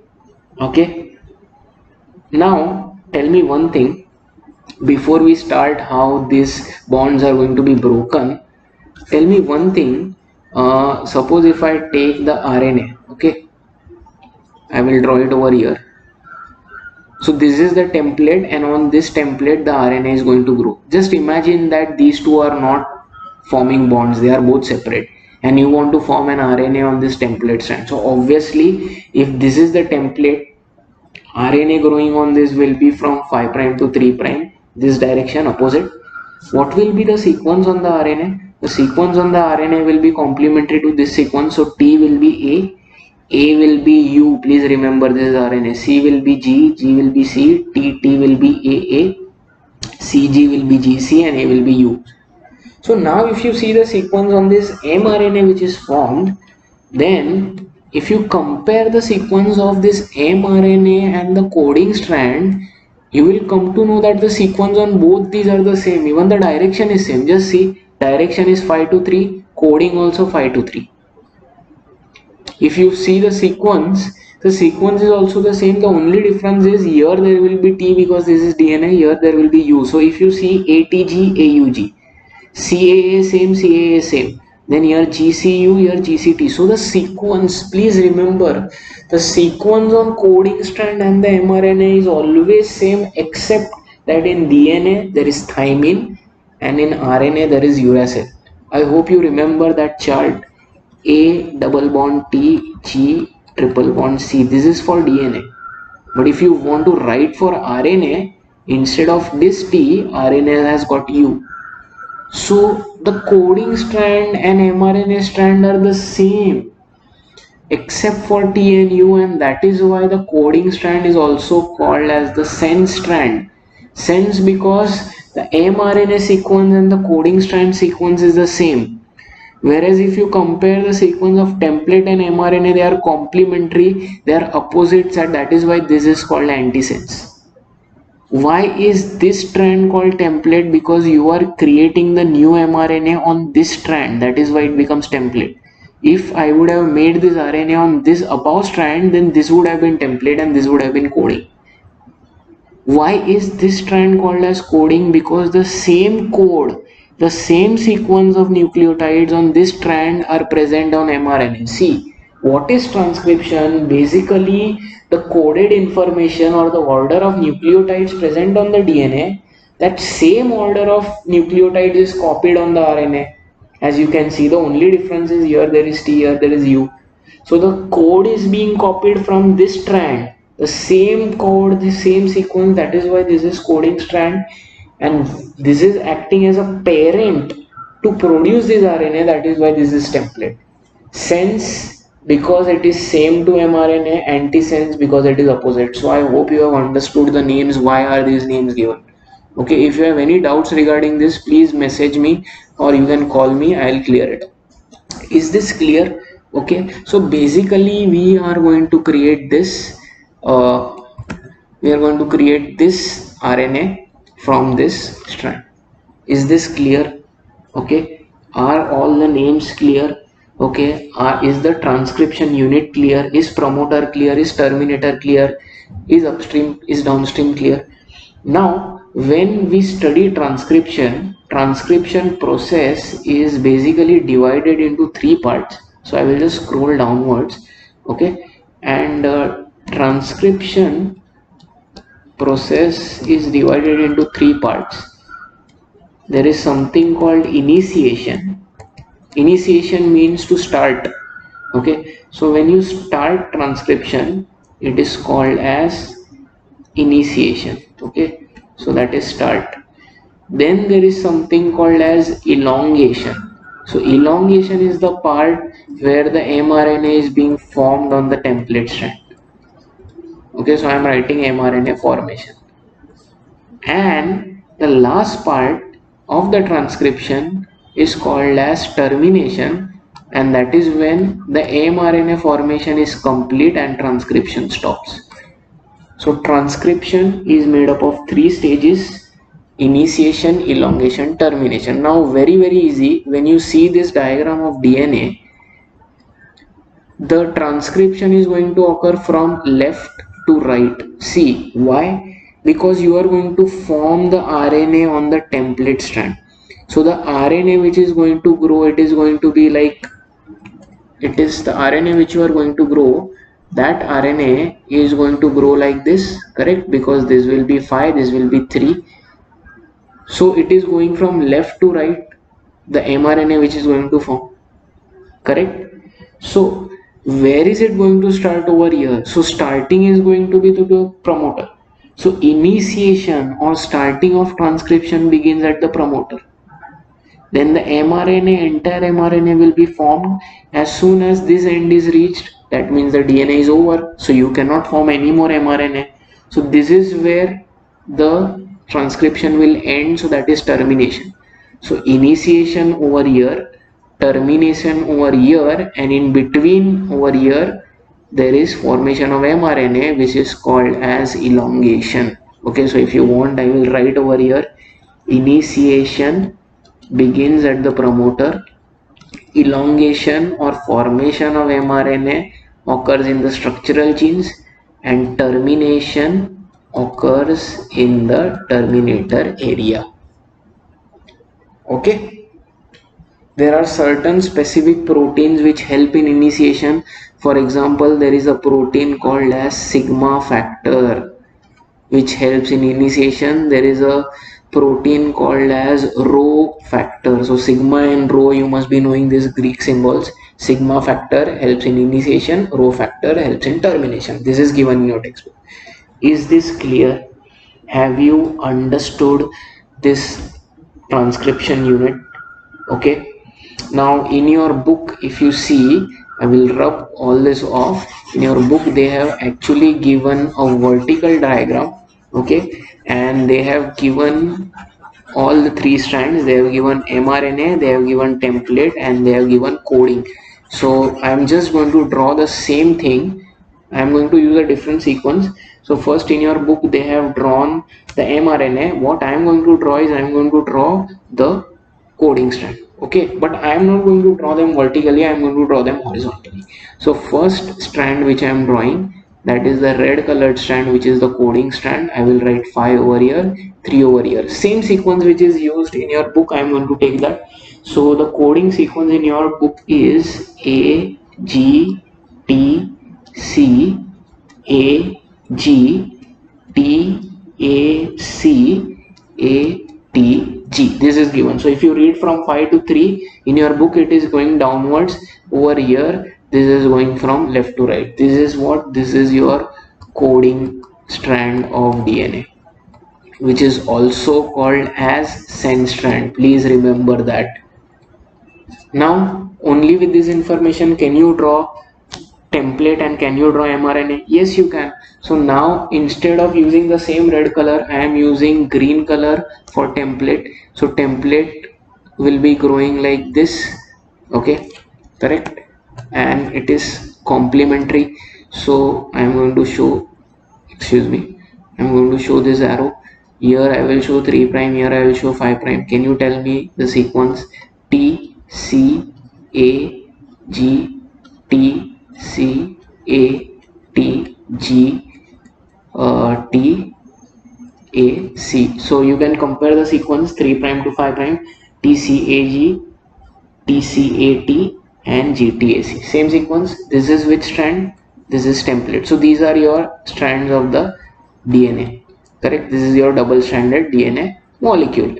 Okay. Now, tell me one thing before we start how these bonds are going to be broken. Tell me one thing. Suppose if I take the RNA, okay, I will draw it over here. So this is the template, and on this template the RNA is going to grow. Just imagine that these two are not forming bonds, they are both separate, and you want to form an RNA on this template strand. So obviously if this is the template, RNA growing on this will be from 5 prime to 3 prime, this direction opposite. What will be the sequence on the RNA? The sequence on the RNA will be complementary to this sequence. So T will be A will be U, please remember this is RNA, C will be G, G will be C, T will be AA, CG will be GC, and A will be U. So now if you see the sequence on this mRNA which is formed, then if you compare the sequence of this mRNA and the coding strand, you will come to know that the sequence on both these are the same, even the direction is same. Just see, direction is 5 to 3, coding also 5 to 3. If you see the sequence is also the same. The only difference is here there will be T because this is DNA, here there will be U. So if you see ATG, AUG, CAA same, CAA same, then here GCU, here GCT. So the sequence, please remember, the sequence on coding strand and the mRNA is always same, except that in DNA there is thymine and in RNA there is uracil. I hope you remember that chart. A double bond T, G triple bond C. This is for DNA. But if you want to write for RNA, instead of this T, RNA has got U. So the coding strand and mRNA strand are the same except for T and U, and that is why the coding strand is also called as the sense strand. Sense because the mRNA sequence and the coding strand sequence is the same. Whereas if you compare the sequence of template and mRNA, they are complementary, they are opposites, and that is why this is called antisense. Why is this strand called template? Because you are creating the new mRNA on this strand, that is why it becomes template. If I would have made this RNA on this above strand, then this would have been template and this would have been coding. Why is this strand called as coding? Because the same code, the same sequence of nucleotides on this strand are present on mRNA. See, what is transcription? Basically, the coded information or the order of nucleotides present on the DNA, that same order of nucleotides is copied on the RNA. As you can see, the only difference is here there is T, here there is U. So the code is being copied from this strand, the same code, the same sequence. That is why this is coding strand, and this is acting as a parent to produce this RNA. That is why this is template. Sense, because it is same to mRNA. Antisense, because it is opposite. So I hope you have understood the names, why are these names given. Okay, if you have any doubts regarding this, please message me or you can call me, I'll clear it. Is this clear? Okay, so basically we are going to create this uh, we are going to create this RNA from this strand. Is this clear? Okay, are all the names clear? Okay, is the transcription unit clear? Is promoter clear? Is terminator clear? Is upstream, is downstream clear? Now when we study transcription, transcription process is basically divided into three parts. So I will just scroll downwards. Okay, and transcription process is divided into three parts. There is something called initiation. Initiation means to start. Okay, so when you start transcription, it is called as initiation. Okay, so that is start. Then there is something called as elongation. So elongation is the part where the mRNA is being formed on the template strand. Okay, so I am writing mRNA formation. And the last part of the transcription is called as termination, and that is when the mRNA formation is complete and transcription stops. So transcription is made up of three stages: initiation, elongation, termination. Now very easy, when you see this diagram of DNA, the transcription is going to occur from left to right. See why? Because you are going to form the RNA on the template strand. So the RNA which is going to grow, it is going to be like, it is the RNA which you are going to grow, that RNA is going to grow like this, correct? Because this will be 5, this will be 3. So it is going from left to right, the mRNA which is going to form, correct? So where is it going to start? Over here. So starting is going to be to the promoter. So initiation or starting of transcription begins at the promoter. Then the mRNA, entire mRNA will be formed. As soon as this end is reached, that means the DNA is over, so you cannot form any more mRNA. So this is where the transcription will end, so that is termination. So initiation over here, termination over here, and in between over here there is formation of mRNA, which is called as elongation. Okay, so if you want, I will write over here: initiation begins at the promoter, elongation or formation of mRNA occurs in the structural genes, and termination occurs in the terminator area. Okay, there are certain specific proteins which help in initiation. For example, there is a protein called as sigma factor which helps in initiation. There is a protein called as rho factor. So sigma and rho, you must be knowing these Greek symbols. Sigma factor helps in initiation, rho factor helps in termination. This is given in your textbook. Is this clear? Have you understood this transcription unit? Okay, now in your book, if you see, I will rub all this off. In your book they have actually given a vertical diagram. Okay, and they have given all the three strands. They have given mRNA, they have given template, and they have given coding. So I'm just going to draw the same thing. I'm going to use a different sequence. So first in your book they have drawn the mRNA. What I'm going to draw is I'm going to draw the coding strand. Okay, but I'm not going to draw them vertically, I'm going to draw them horizontally. So first strand which I'm drawing, that is the red colored strand, which is the coding strand. I will write 5 over here, 3 over here. Same sequence which is used in your book, I'm going to take that. So the coding sequence in your book is A G T C A G T A C A T G. This is given. So if you read from 5 to 3 in your book, it is going downwards. Over here this is going from left to right. This is what, this is your coding strand of DNA, which is also called as sense strand. Please remember that. Now only with this information can you draw template and can you draw mRNA? Yes, you can. So now instead of using the same red color, I am using green color for template. So template will be growing like this. Okay, correct, and it is complementary. So I am going to show, excuse me, I'm going to show this arrow. Here I will show 3 prime, here I will show 5 prime. Can you tell me the sequence? T C A G T C A T G T A C. So you can compare the sequence 3 prime to 5 prime, T C A G, T C A T, and G T A C. Same sequence. This is which strand? This is template. So these are your strands of the DNA. Correct? This is your double stranded DNA molecule.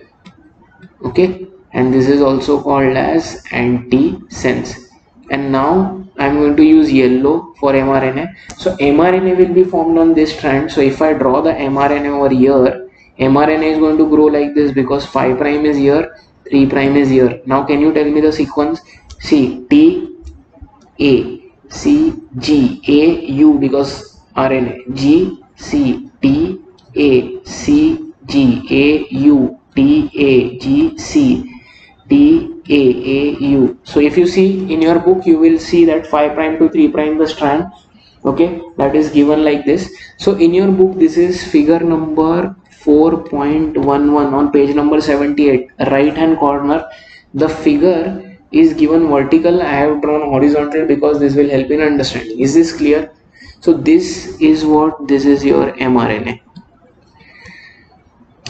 Okay, and this is also called as antisense. And now I'm going to use yellow for mRNA. So mRNA will be formed on this strand. So if I draw the mRNA over here, mRNA is going to grow like this because 5 prime is here, 3 prime is here. Now can you tell me the sequence? See, T A C G A U because RNA, G C T A C G A U T A G C T A A U. So if you see in your book, you will see that 5 prime to 3 prime the strand. Okay, that is given like this. So in your book, this is figure number 4.11 on page number 78, right hand corner. The figure is given vertical. I have drawn horizontal because this will help in understanding. Is this clear? So this is what, this is your mRNA.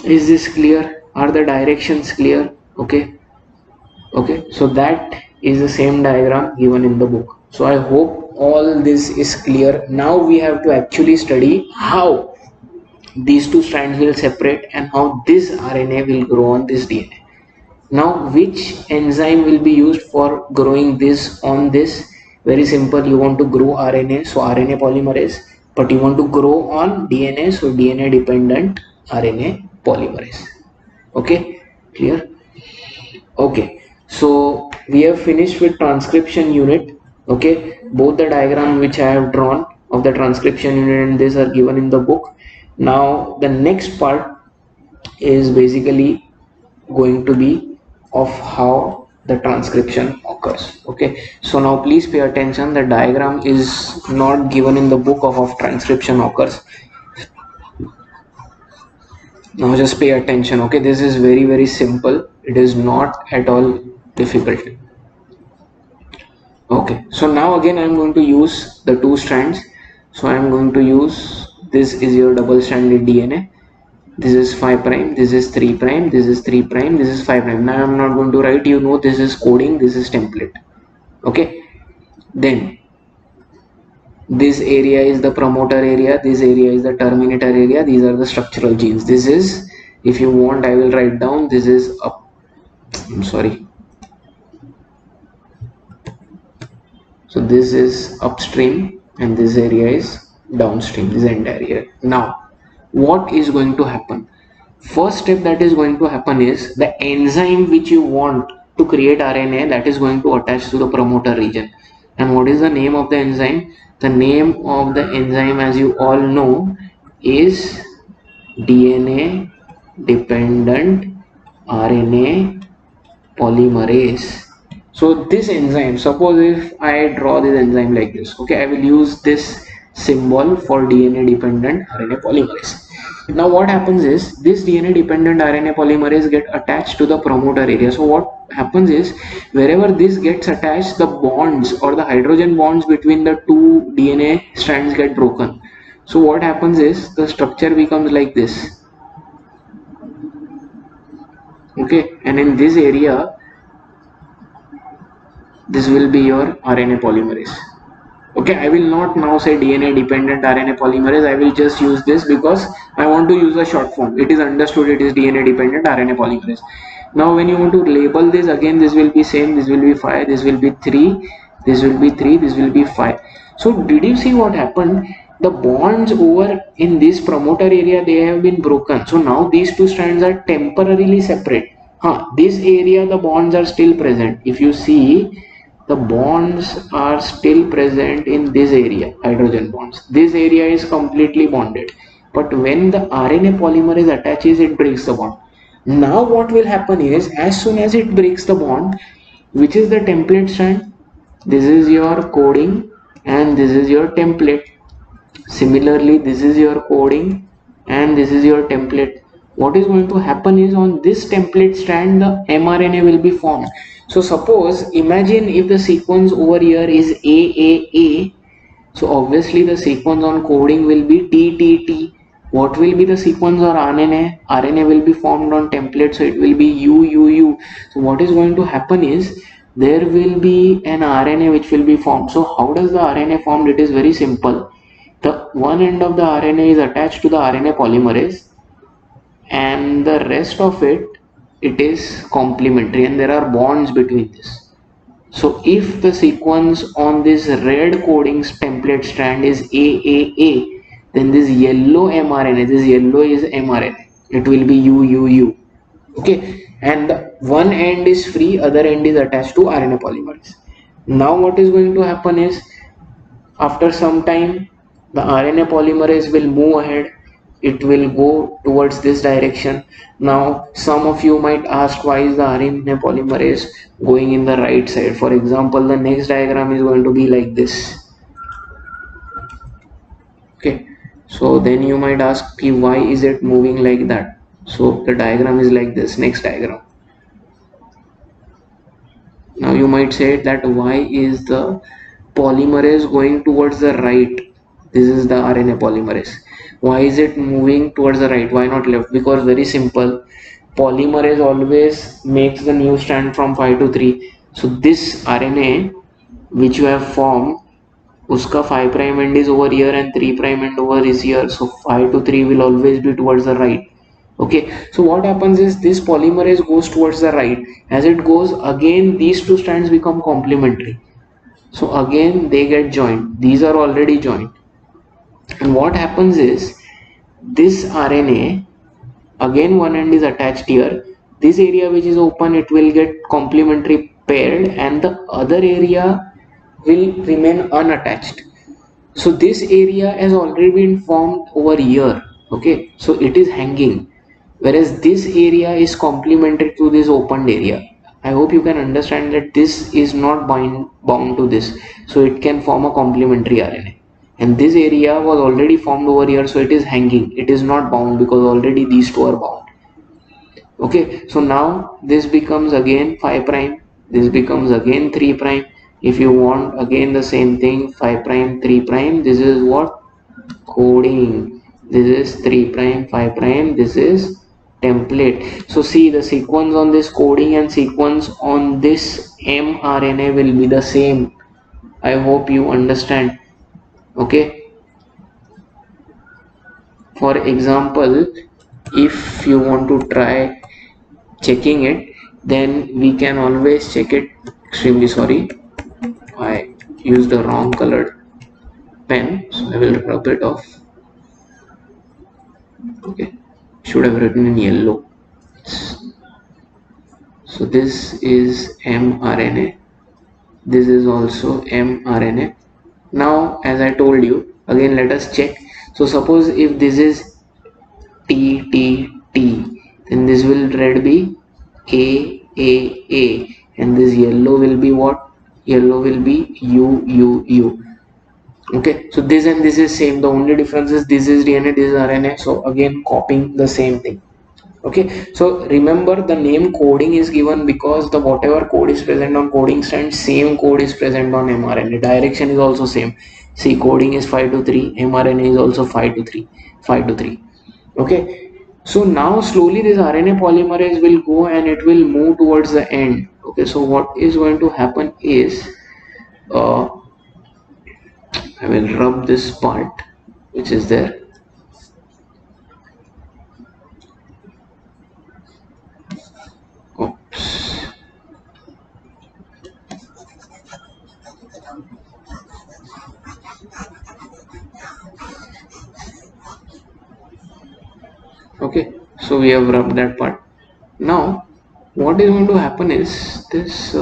Is this clear? Are the directions clear? Okay, so that is the same diagram given in the book. So I hope all this is clear. Now we have to actually study how these two strands will separate and how this RNA will grow on this DNA. Now which enzyme will be used for growing this on this? Very simple. You want to grow RNA, so RNA polymerase, but you want to grow on DNA, so DNA dependent RNA polymerase. Okay, clear? Okay, so we have finished with transcription unit. Okay, both the diagram which I have drawn of the transcription unit and this are given in the book. Now the next part is basically going to be of how the transcription occurs. Okay, so now please pay attention. The diagram is not given in the book of how transcription occurs. Now just pay attention. Okay, this is very simple. It is not at all difficult. Okay, so now again I'm going to use the two strands. So I'm going to use, this is your double stranded DNA. This is 5 prime, this is 3 prime, this is 3 prime, this is 5 prime. Now I'm not going to write, you know, this is coding, this is template. Okay, then this area is the promoter area, this area is the terminator area, these are the structural genes. This is, if you want, I will write down, this is up, I'm sorry, so this is upstream and this area is downstream, this entire area. Now what is going to happen? First step that is going to happen is the enzyme which you want to create RNA, that is going to attach to the promoter region. And what is the name of the enzyme? The name of the enzyme, as you all know, is DNA dependent RNA polymerase. So this enzyme, suppose if I draw this enzyme like this, okay, I will use this symbol for DNA dependent RNA polymerase. Now what happens is this DNA dependent RNA polymerase get attached to the promoter area. So what happens is wherever this gets attached, the bonds or the hydrogen bonds between the two DNA strands get broken. So what happens is the structure becomes like this, okay, and in this area this will be your RNA polymerase. Okay, I will not now say DNA dependent RNA polymerase. I will just use this because I want to use a short form. It is understood it is DNA dependent RNA polymerase. Now when you want to label this, again this will be same, this will be 5, this will be 3, this will be 3, this will be 5. So did you see what happened? The bonds over in this promoter area, they have been broken. So now these two strands are temporarily separate. This area the bonds are still present. If you see, the bonds are still present in this area, hydrogen bonds. This area is completely bonded, but when the RNA polymerase attaches, it breaks the bond. Now what will happen is, as soon as it breaks the bond, which is the template strand, this is your coding and this is your template. Similarly, this is your coding and this is your template. What is going to happen is, on this template strand the mRNA will be formed. So suppose, imagine if the sequence over here is AAA, so obviously the sequence on coding will be TTT. What will be the sequence on RNA? RNA will be formed on template, so it will be UUU. So what is going to happen is, there will be an RNA which will be formed. So how does the RNA formed? It is very simple. The one end of the RNA is attached to the RNA polymerase, and the rest of it is complementary, and there are bonds between this. So if the sequence on this red coding template strand is AAA, then this yellow mRNA, this yellow is mRNA, it will be UUU. Okay, and one end is free, other end is attached to RNA polymerase. Now what is going to happen is, after some time the RNA polymerase will move ahead, it will go towards this direction. Now some of you might ask, why is the RNA polymerase going in the right side? For example, the next diagram is going to be like this. Okay, so then you might ask, why is it moving like that? So the diagram is like this. Next diagram. Now you might say that, why is the polymerase going towards the right? This is the RNA polymerase. Why is it moving towards the right? Why not left? Because very simple, polymerase always makes the new strand from 5 to 3. So this RNA which you have formed, uska 5 prime end is over here and 3 prime end over is here. So 5 to 3 will always be towards the right. Okay, so what happens is, this polymerase goes towards the right. As it goes, again these two strands become complementary, so again they get joined. These are already joined, and what happens is, this RNA, again one end is attached here. This area which is open, it will get complementary paired, and the other area will remain unattached. So this area has already been formed over here. Okay, so it is hanging, whereas this area is complementary to this opened area. I hope you can understand that this is not bound to this, so it can form a complementary RNA, and this area was already formed over here, so it is hanging, it is not bound because already these two are bound. Okay, so now this becomes again 5 prime, this becomes again 3 prime. If you want again the same thing, 5 prime 3 prime, this is what? Coding. This is 3 prime 5 prime, this is template. So see, the sequence on this coding and sequence on this mRNA will be the same. I hope you understand. Okay, for example, if you want to try checking it, then we can always check it. Extremely sorry, I used the wrong colored pen, so I will rub it off. Okay, should have written in yellow. So this is mRNA, this is also mRNA. Now as I told you, again let us check. So suppose if this is TTT, then this will red be A, and this yellow will be what? Yellow will be U. Okay, so this and this is same. The only difference is this is DNA, this is RNA. So again, copying the same thing. Okay, so remember the name coding is given because the whatever code is present on coding strand, same code is present on mRNA. Direction is also same. See, coding is 5 to 3, mRNA is also 5 to 3, 5 to 3. Okay, so now slowly this RNA polymerase will go and it will move towards the end. Okay, so what is going to happen is I will rub this part which is there. Oops. Okay, so we have rubbed that part. Now what is going to happen is this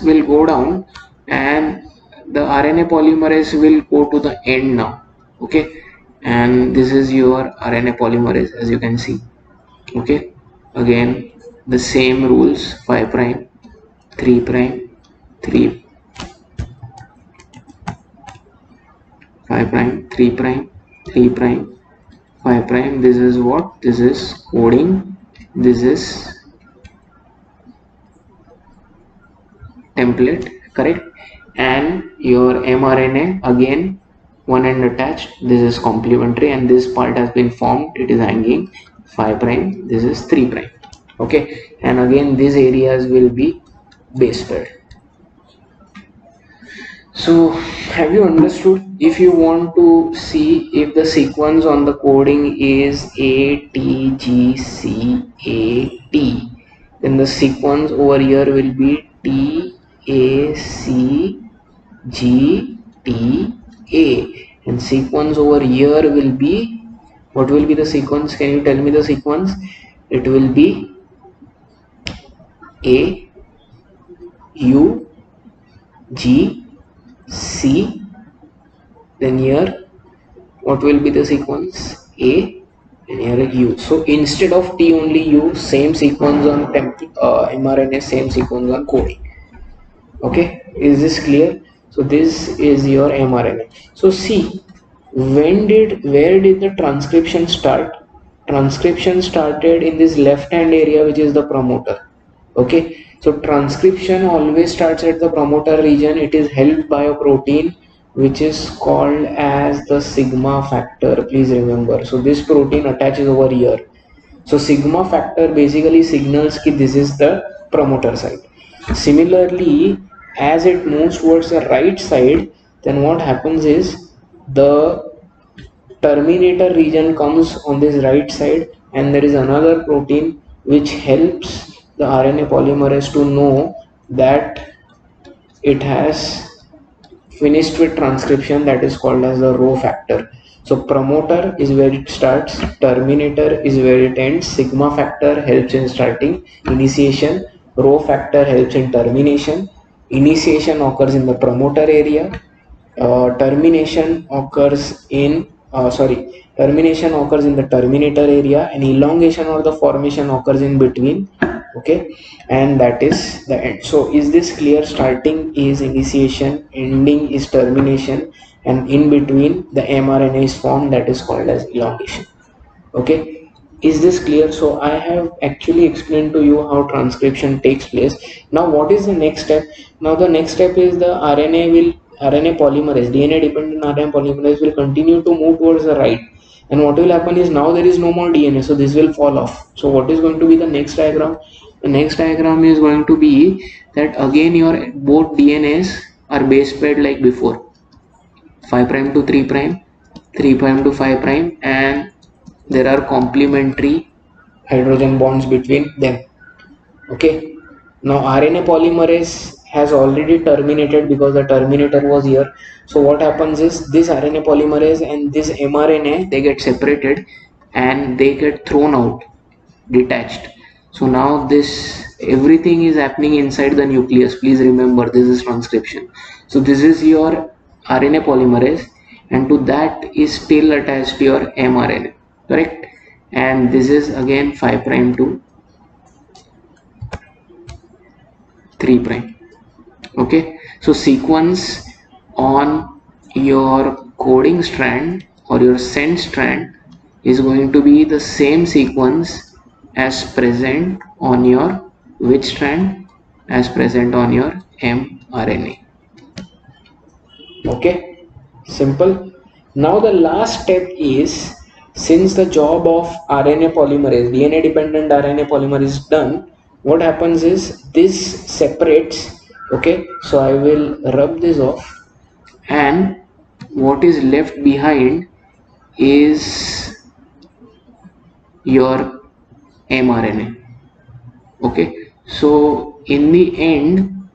will go down and the RNA polymerase will go to the end now. Okay, and this is your RNA polymerase as you can see. Okay, again the same rules: 5 prime, 3 prime, 3, 5 prime, 3 prime, 3 prime, 5 prime. This is what? This is coding. This is template, correct? And your mRNA again one end attached. This is complementary and this part has been formed. It is hanging 5 prime. This is 3 prime. Okay, and again these areas will be base paired. So have you understood? If you want to see if the sequence on the coding is ATGCAT, then the sequence over here will be TACGTA, and sequence over here will be, what will be the sequence? Can you tell me the sequence? It will be AUGC, then here what will be the sequence? A, and here a U. So instead of T only U, same sequence on mRNA, same sequence on coding. Okay, is this clear? So this is your mRNA. So see, where did the transcription start? Transcription started in this left hand area, which is the promoter. Okay, so transcription always starts at the promoter region. It is helped by a protein which is called as the sigma factor. Please remember, so this protein attaches over here. So sigma factor basically signals that this is the promoter side. Similarly, as it moves towards the right side, then what happens is the terminator region comes on this right side, and there is another protein which helps the RNA polymerase to know that it has finished with transcription, that is called as the rho factor. So promoter is where it starts, terminator is where it ends, sigma factor helps in starting, initiation, rho factor helps in termination. Initiation occurs in the promoter area, termination occurs in termination occurs in the terminator area, and elongation or the formation occurs in between. Okay, and that is the end. So is this clear? Starting is initiation, ending is termination, and in between the mRNA is formed, that is called as elongation. Okay, is this clear? So I have actually explained to you how transcription takes place. Now what is the next step? Now the next step is the RNA polymerase, DNA dependent RNA polymerase will continue to move towards the right, and what will happen is now there is no more DNA, so this will fall off. So what is going to be the next diagram? The next diagram is going to be that again your both DNAs are base paired like before, 5 prime to 3 prime, 3 prime to 5 prime, and there are complementary hydrogen bonds between them. Okay, now RNA polymerase has already terminated because the terminator was here. So what happens is this RNA polymerase and this mRNA, they get separated and they get thrown out, detached. So now this everything is happening inside the nucleus. Please remember, this is transcription. So this is your RNA polymerase, and to that is still attached your mRNA, correct? And this is again 5 prime to 3 prime. Okay, so sequence on your coding strand or your send strand is going to be the same sequence as present on your which strand, as present on your mRNA. Okay, simple. Now the last step is, since the job of RNA polymerase, DNA dependent RNA polymerase is done, what happens is this separates. Okay, so I will rub this off, and what is left behind is your mRNA. Okay, so in the end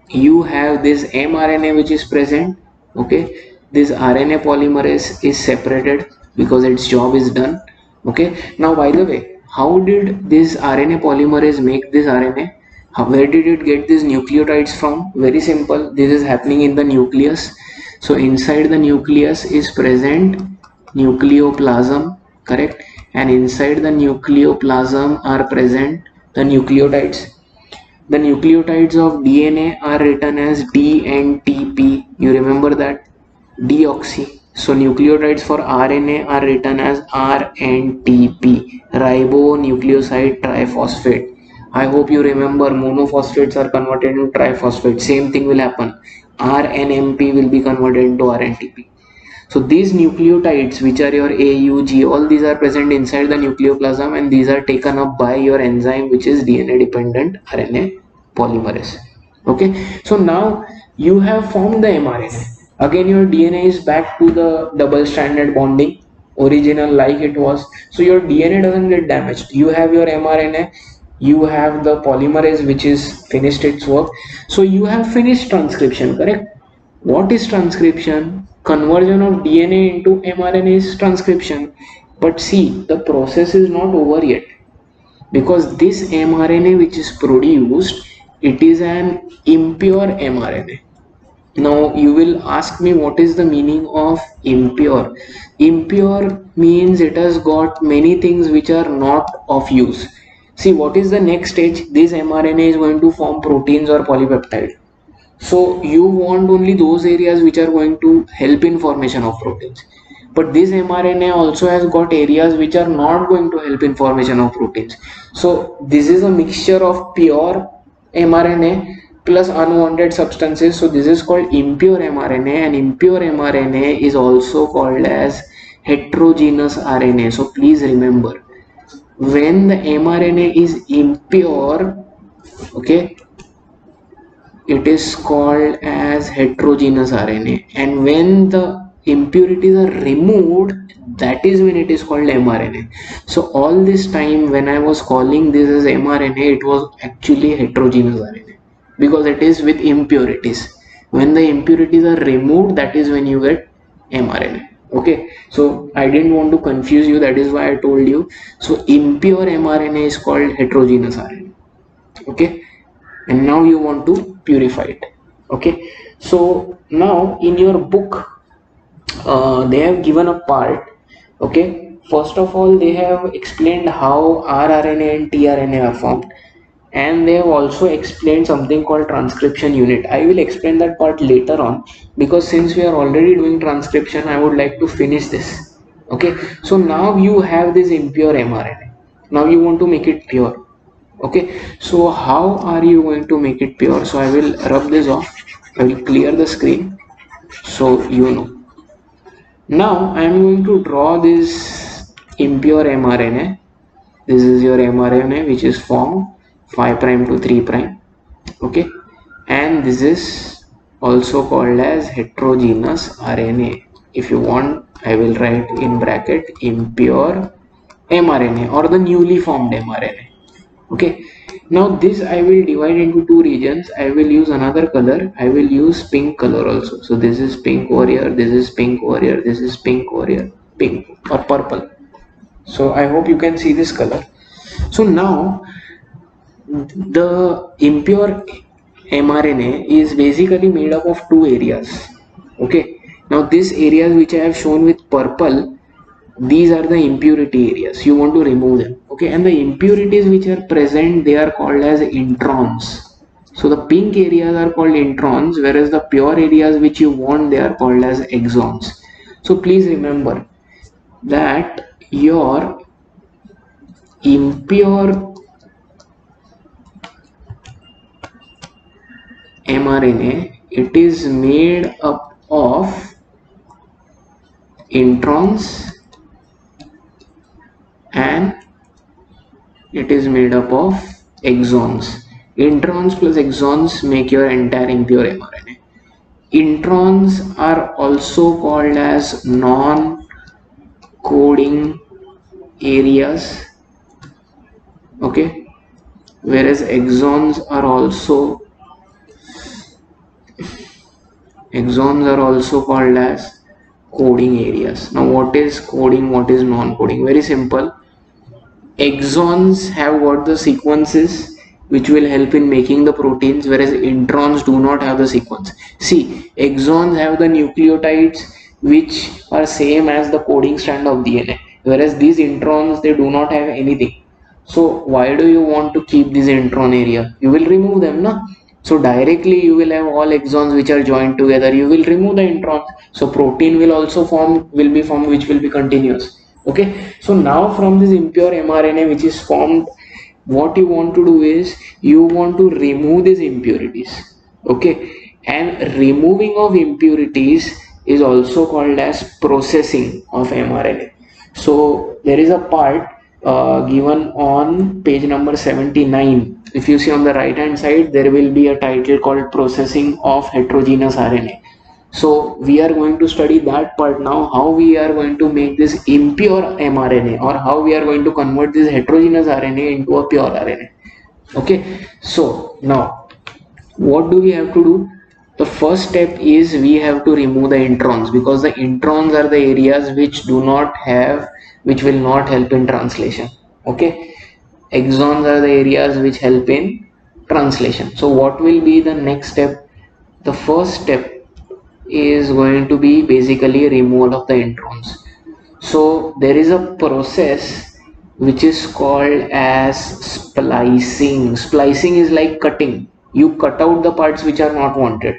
you have this mRNA which is present. Okay, this RNA polymerase is separated because its job is done. Okay, now by the way, how did this RNA polymerase make this RNA? Where did it get these nucleotides from? Very simple, this is happening in the nucleus. So inside the nucleus is present nucleoplasm, correct? And inside the nucleoplasm are present the nucleotides. The nucleotides of DNA are written as D and TP. You remember that? Deoxy. So nucleotides for RNA are written as R and TP. Ribonucleoside triphosphate. I hope you remember, monophosphates are converted into triphosphate. Same thing will happen. R and MP will be converted into RNTP. So these nucleotides, which are your A, U, G, all these are present inside the nucleoplasm, and these are taken up by your enzyme, which is DNA dependent RNA polymerase. Okay, so now you have formed the mRNA. Again your DNA is back to the double stranded bonding original like it was. So your DNA doesn't get damaged. You have your mRNA, you have the polymerase which is finished its work. So you have finished transcription, correct? What is transcription? Conversion of DNA into mRNA is transcription. But see, the process is not over yet, because this mRNA which is produced, it is an impure mRNA. Now you will ask me, what is the meaning of impure? Impure means it has got many things which are not of use. See, what is the next stage? This mRNA is going to form proteins or polypeptide. So you want only those areas which are going to help in formation of proteins. But this mRNA also has got areas which are not going to help in formation of proteins. So this is a mixture of pure mRNA plus unwanted substances. So this is called impure mRNA, and impure mRNA is also called as heterogeneous RNA. So please remember, when the mRNA is impure, okay, it is called as heterogeneous RNA, and when the impurities are removed, that is when it is called mRNA. So all this time when I was calling this as mRNA, it was actually heterogeneous RNA because it is with impurities. When the impurities are removed, that is when you get mRNA. Okay, so I didn't want to confuse you, that is why I told you. So impure mRNA is called heterogeneous RNA. Okay, and now you want to purify it. Okay, so now in your book they have given a part. Okay, first of all they have explained how rRNA and tRNA are formed, and they have also explained something called transcription unit. I will explain that part later on, because since we are already doing transcription, I would like to finish this. Okay, so now you have this impure mRNA, now you want to make it pure. Okay, so how are you going to make it pure? So I will rub this off, I will clear the screen so you know. Now I am going to draw this impure mRNA. This is your mRNA which is formed 5 prime to 3 prime. Okay, and this is also called as heterogeneous RNA. If you want, I will write in bracket impure mRNA or the newly formed mRNA. Okay, now this I will divide into two regions. I will use another color, I will use pink color also. So this is pink over here, this is pink over here, this is pink over here, pink or purple. So I hope you can see this color. So now the impure mRNA is basically made up of two areas. Okay, now these areas which I have shown with purple, these are the impurity areas. You want to remove them. Okay, and the impurities which are present, they are called as introns. So the pink areas are called introns, whereas the pure areas which you want, they are called as exons. So please remember that your impure mRNA, it is made up of introns and it is made up of exons. Introns plus exons make your entire impure mRNA. Introns are also called as non-coding areas, okay, whereas exons are also called as coding areas. Now what is coding, what is non-coding? Very simple. Exons have got the sequences which will help in making the proteins, whereas introns do not have the sequence. See, exons have the nucleotides which are same as the coding strand of DNA, whereas these introns, they do not have anything. So why do you want to keep this intron area? You will remove them, na? So directly you will have all exons which are joined together. You will remove the introns. So protein will also be formed, which will be continuous. Okay. So now from this impure mRNA which is formed, what you want to do is you want to remove these impurities. Okay. And removing of impurities is also called as processing of mRNA. So there is a part given on page number 79. If you see on the right hand side, there will be a title called processing of heterogeneous RNA. So we are going to study that part now, how we are going to make this impure mRNA, or how we are going to convert this heterogeneous RNA into a pure RNA. Okay, so now what do we have to do? The first step is we have to remove the introns, because the introns are the areas which will not help in translation. Okay, exons are the areas which help in translation. So what will be the next step? The first step is going to be basically removal of the introns. So there is a process which is called as splicing. Splicing is like cutting. You cut out the parts which are not wanted.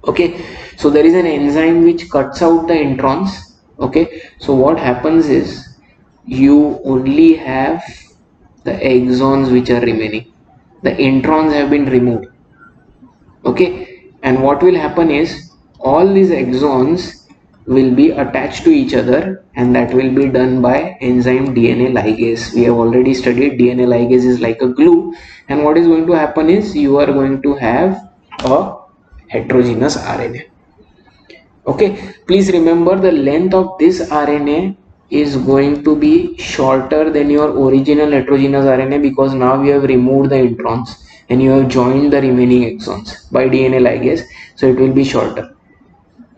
Okay, so there is an enzyme which cuts out the introns. Okay, so what happens is you only have the exons which are remaining. The introns have been removed. Okay, and what will happen is all these exons will be attached to each other, and that will be done by enzyme DNA ligase. We have already studied DNA ligase is like a glue, and what is going to happen is you are going to have a heterogeneous RNA. Okay, please remember the length of this RNA is going to be shorter than your original heterogeneous RNA, because now you have removed the introns and you have joined the remaining exons by DNA ligase, so it will be shorter.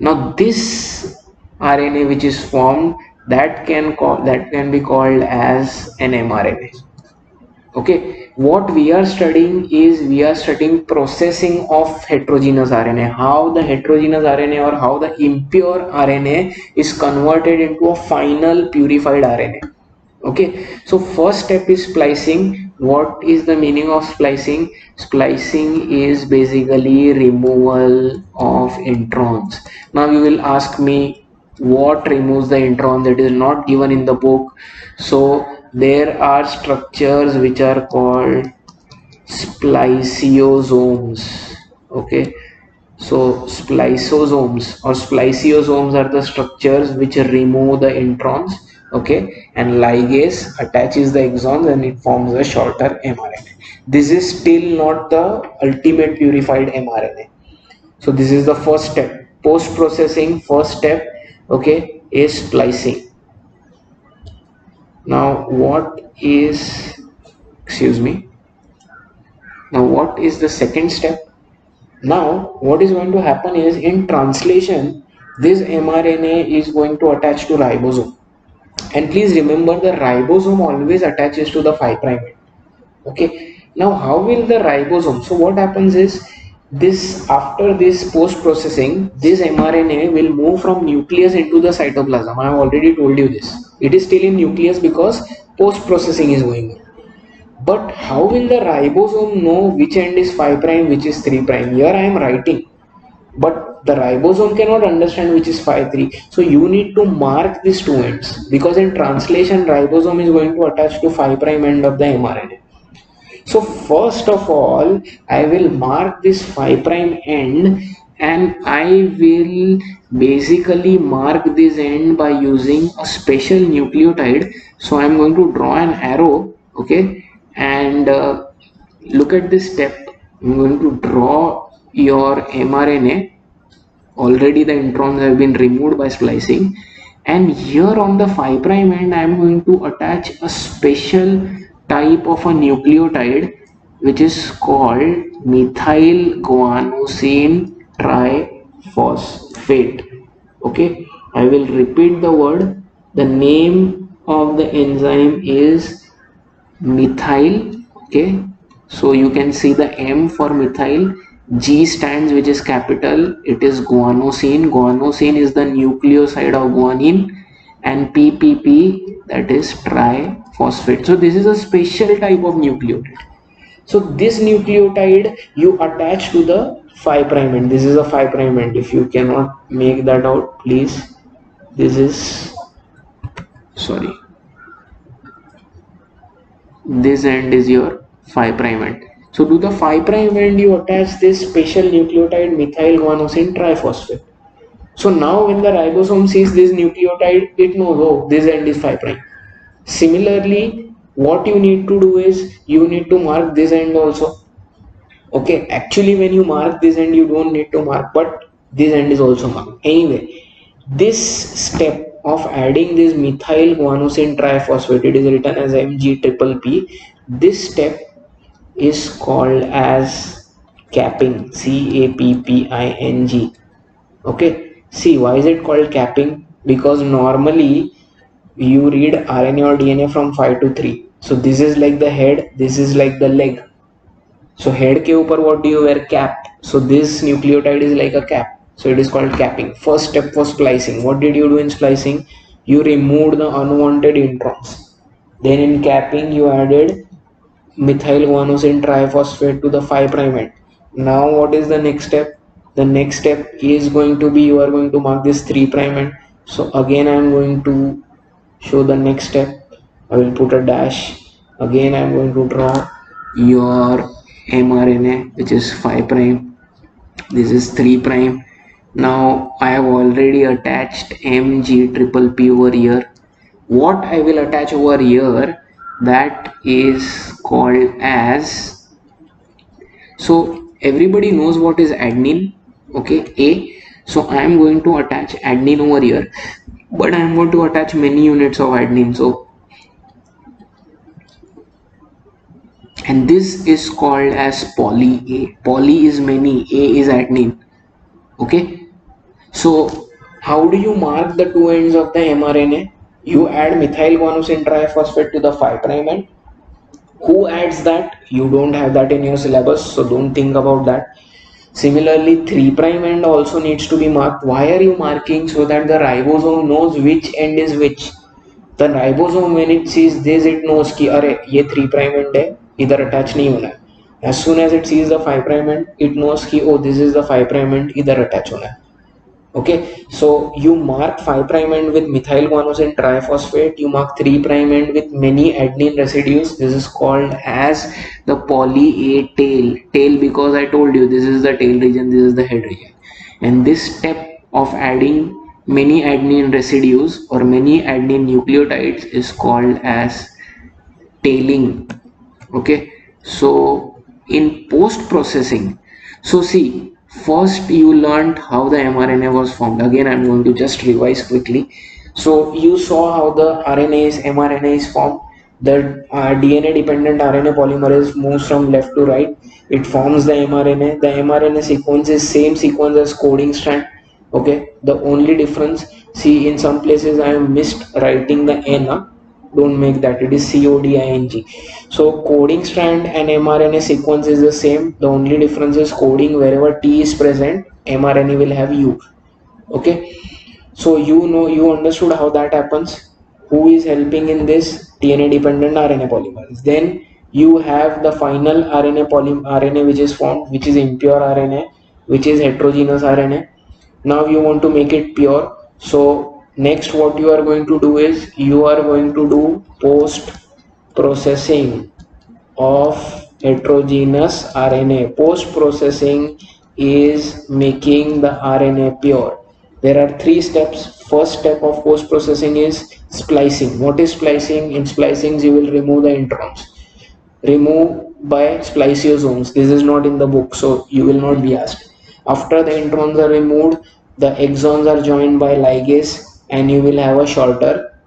Now this RNA which is formed, that can be called as an mRNA. Okay, what we are studying is we are studying processing of heterogeneous RNA, how the heterogeneous RNA or how the impure RNA is converted into a final purified RNA. Okay, so first step is splicing. What is the meaning of splicing? Splicing is basically removal of introns. Now you will ask me, what removes the intron? That is not given in the book. So there are structures which are called spliceosomes. Okay, so spliceosomes or spliceosomes are the structures which remove the introns. Okay, and ligase attaches the exons and it forms a shorter mRNA. This is still not the ultimate purified mRNA. So this is the first step. Post processing, first step, okay, is splicing. Now what is the second step? Now what is going to happen is in translation, this mRNA is going to attach to ribosome. And please remember, the ribosome always attaches to the 5' end. Okay, now how will the ribosome, so what happens is, this after this post processing, this mRNA will move from nucleus into the cytoplasm. I have already told you this. It is still in nucleus because post processing is going on. But how will the ribosome know which end is 5' which is 3'? Here I am writing, but the ribosome cannot understand which is 5 3. So you need to mark these two ends, because in translation ribosome is going to attach to 5' end of the mRNA. So first of all, I will mark this 5' end, and I will basically mark this end by using a special nucleotide. So I'm going to draw an arrow, okay, and look at this step. I'm going to draw your mRNA. Already the introns have been removed by splicing, and here on the 5' end I am going to attach a special type of a nucleotide which is called methyl guanosine triphosphate. Okay, I will repeat the word. The name of the enzyme is methyl. Okay, so you can see the M for methyl, G stands, which is capital, it is guanosine. Guanosine is the nucleoside of guanine, and PPP, that is triphosphate. So this is a special type of nucleotide. So this nucleotide you attach to the 5' end. This is a 5' end. If you cannot make that out, please, this is, sorry, this end is your 5' end. So to the 5' end you attach this special nucleotide methyl guanosine triphosphate. So now when the ribosome sees this nucleotide, it knows, oh, this end is 5'. Similarly, what you need to do is you need to mark this end also. Okay, actually when you mark this end you don't need to mark, but this end is also marked. Anyway, this step of adding this methyl guanosine triphosphate, it is written as MgPP. This step is called as capping, CAPPING. Okay, see, why is it called capping? Because normally you read RNA or DNA from 5 to 3. So this is like the head, this is like the leg. So head ke upar what do you wear? Cap. So this nucleotide is like a cap. So it is called capping. First step was splicing. What did you do in splicing? You removed the unwanted introns. Then in capping you added methyl guanosine triphosphate to the 5' end. Now what is the next step? The next step is going to be, you are going to mark this 3' end. So again I am going to show the next step. I will put a dash. Again I am going to draw your mRNA, which is 5'. This is 3'. Now I have already attached MgPP over here. What I will attach over here, that is called as, so everybody knows what is adenine, okay, A. So I am going to attach adenine over here, but I am going to attach many units of adenine. So, and this is called as poly A. Poly is many, A is adenine. Okay, so how do you mark the two ends of the mRNA? You add methyl guanosine triphosphate to the 5' end. Who adds that? You don't have that in your syllabus, so don't think about that. Similarly, 3' end also needs to be marked. Why are you marking? So that the ribosome knows which end is which. The ribosome, when it sees this, it knows कि अरे ये 3' end है, इधर attach नहीं होना है. As soon as it sees the 5' end, it knows कि oh, this is the 5' end, इधर attach होना है. Okay, so you mark 5' end with methyl guanosine triphosphate, you mark 3' end with many adenine residues. This is called as the poly A tail. Tail because I told you this is the tail region, this is the head region. And this step of adding many adenine residues or many adenine nucleotides is called as tailing. Okay, so in post processing, so see, first you learned how the mRNA was formed. Again I'm going to just revise quickly. So you saw how the mRNA is formed. The DNA dependent RNA polymerase moves from left to right. It forms the mRNA. The mRNA sequence is same sequence as coding strand. Okay, the only difference, See, in some places I am missed writing the N. Don't make that. It is coding. So coding strand and mRNA sequence is the same. The only difference is coding wherever T is present, mRNA will have U. Okay. So you understood how that happens. Who is helping in this? DNA dependent RNA polymerase. Then you have the final RNA which is formed, which is impure RNA, which is heterogeneous RNA. Now you want to make it pure. So next what you are going to do is you are going to do post processing of heterogeneous RNA. Post processing is making the RNA pure. There are three steps. First step of post processing is splicing. What is splicing? In splicing you will remove the introns. Remove by spliceosomes. This is not in the book, so you will not be asked. After the introns are removed, the exons are joined by ligase and you will have a shorter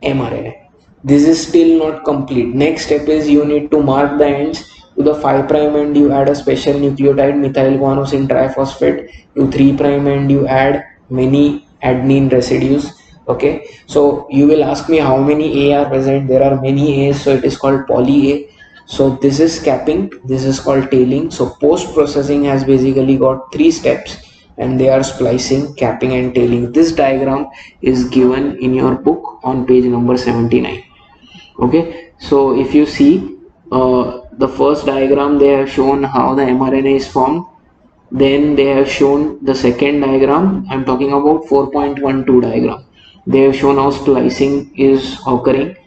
mRNA. This is still not complete. Next step is you need to mark the ends. To the 5' end you add a special nucleotide methylguanosine triphosphate. To 3' end you add many adenine residues. Okay, so you will ask me how many A are present. There are many A's, so it is called poly A. So this is capping, this is called tailing. So post processing has basically got three steps and they are splicing, capping and tailing. This diagram is given in your book on page number 79. Okay, so if you see the first diagram, they have shown how the mRNA is formed. Then they have shown the second diagram. I'm talking about 4.12 diagram. They have shown how splicing is occurring.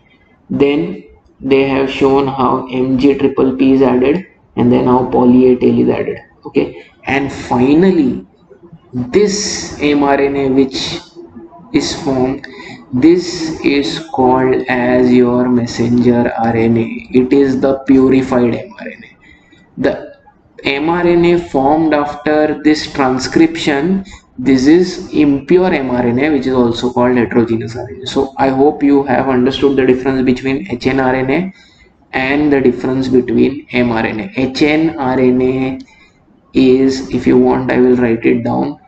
Then they have shown how Mg triple P is added, and then how poly A tail is added. Okay, and finally this mRNA which is formed, this is called as your messenger RNA. It is the purified mRNA. The mRNA formed after this transcription, this is impure mRNA, which is also called heterogeneous RNA. So I hope you have understood the difference between hnRNA and the difference between mRNA. hnRNA is, if you want, I will write it down.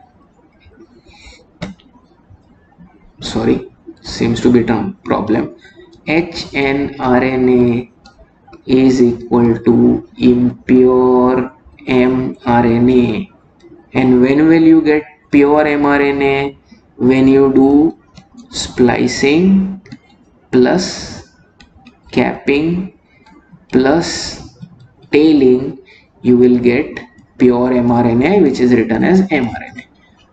Sorry, seems to be a problem. hnRNA is equal to impure mRNA. And when will you get pure mRNA? When you do splicing plus capping plus tailing, you will get pure mRNA, which is written as mRNA.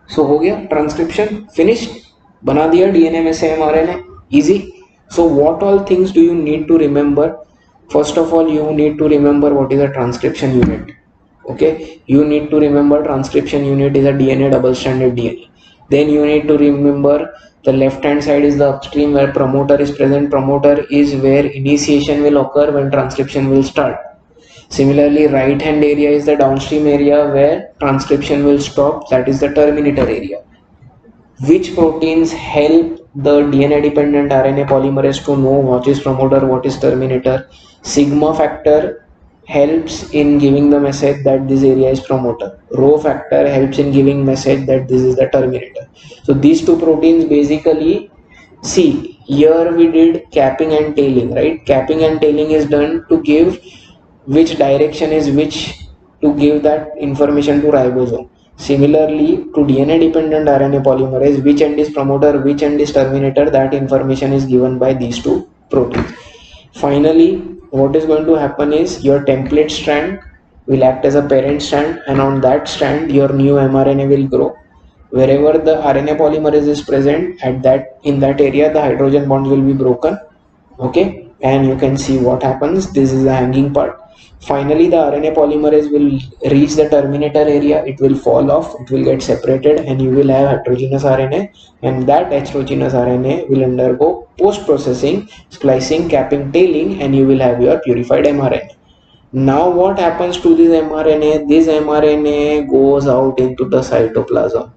So हो गया transcription finished. बना दिया DNA में से mRNA, easy. So what all things do you need to remember? First of all, you need to remember what is a transcription unit. Okay, you need to remember transcription unit is a DNA double stranded DNA. Then you need to remember the left hand side is the upstream where promoter is present. Promoter is where initiation will occur when transcription will start. Similarly, right hand area is the downstream area where transcription will stop, that is the terminator area. Which proteins help the DNA dependent RNA polymerase to know what is promoter, what is terminator? Sigma factor helps in giving the message that this area is promoter. Rho factor helps in giving message that this is the terminator. So these two proteins basically, see here we did capping and tailing, right? Capping and tailing is done to give which direction is which, to give that information to ribosome. Similarly, to DNA dependent RNA polymerase, which end is promoter, which end is terminator, that information is given by these two proteins. Finally, what is going to happen is your template strand will act as a parent strand, and on that strand your new mRNA will grow. Wherever the RNA polymerase is present, in that area the hydrogen bonds will be broken. Okay, and you can see what happens. This is the hanging part. Finally, the RNA polymerase will reach the terminator area, it will fall off, it will get separated, and you will have heterogeneous RNA, and that heterogeneous RNA will undergo post-processing, splicing, capping, tailing, and you will have your purified mRNA. Now what happens to this mRNA? This mRNA goes out into the cytoplasm.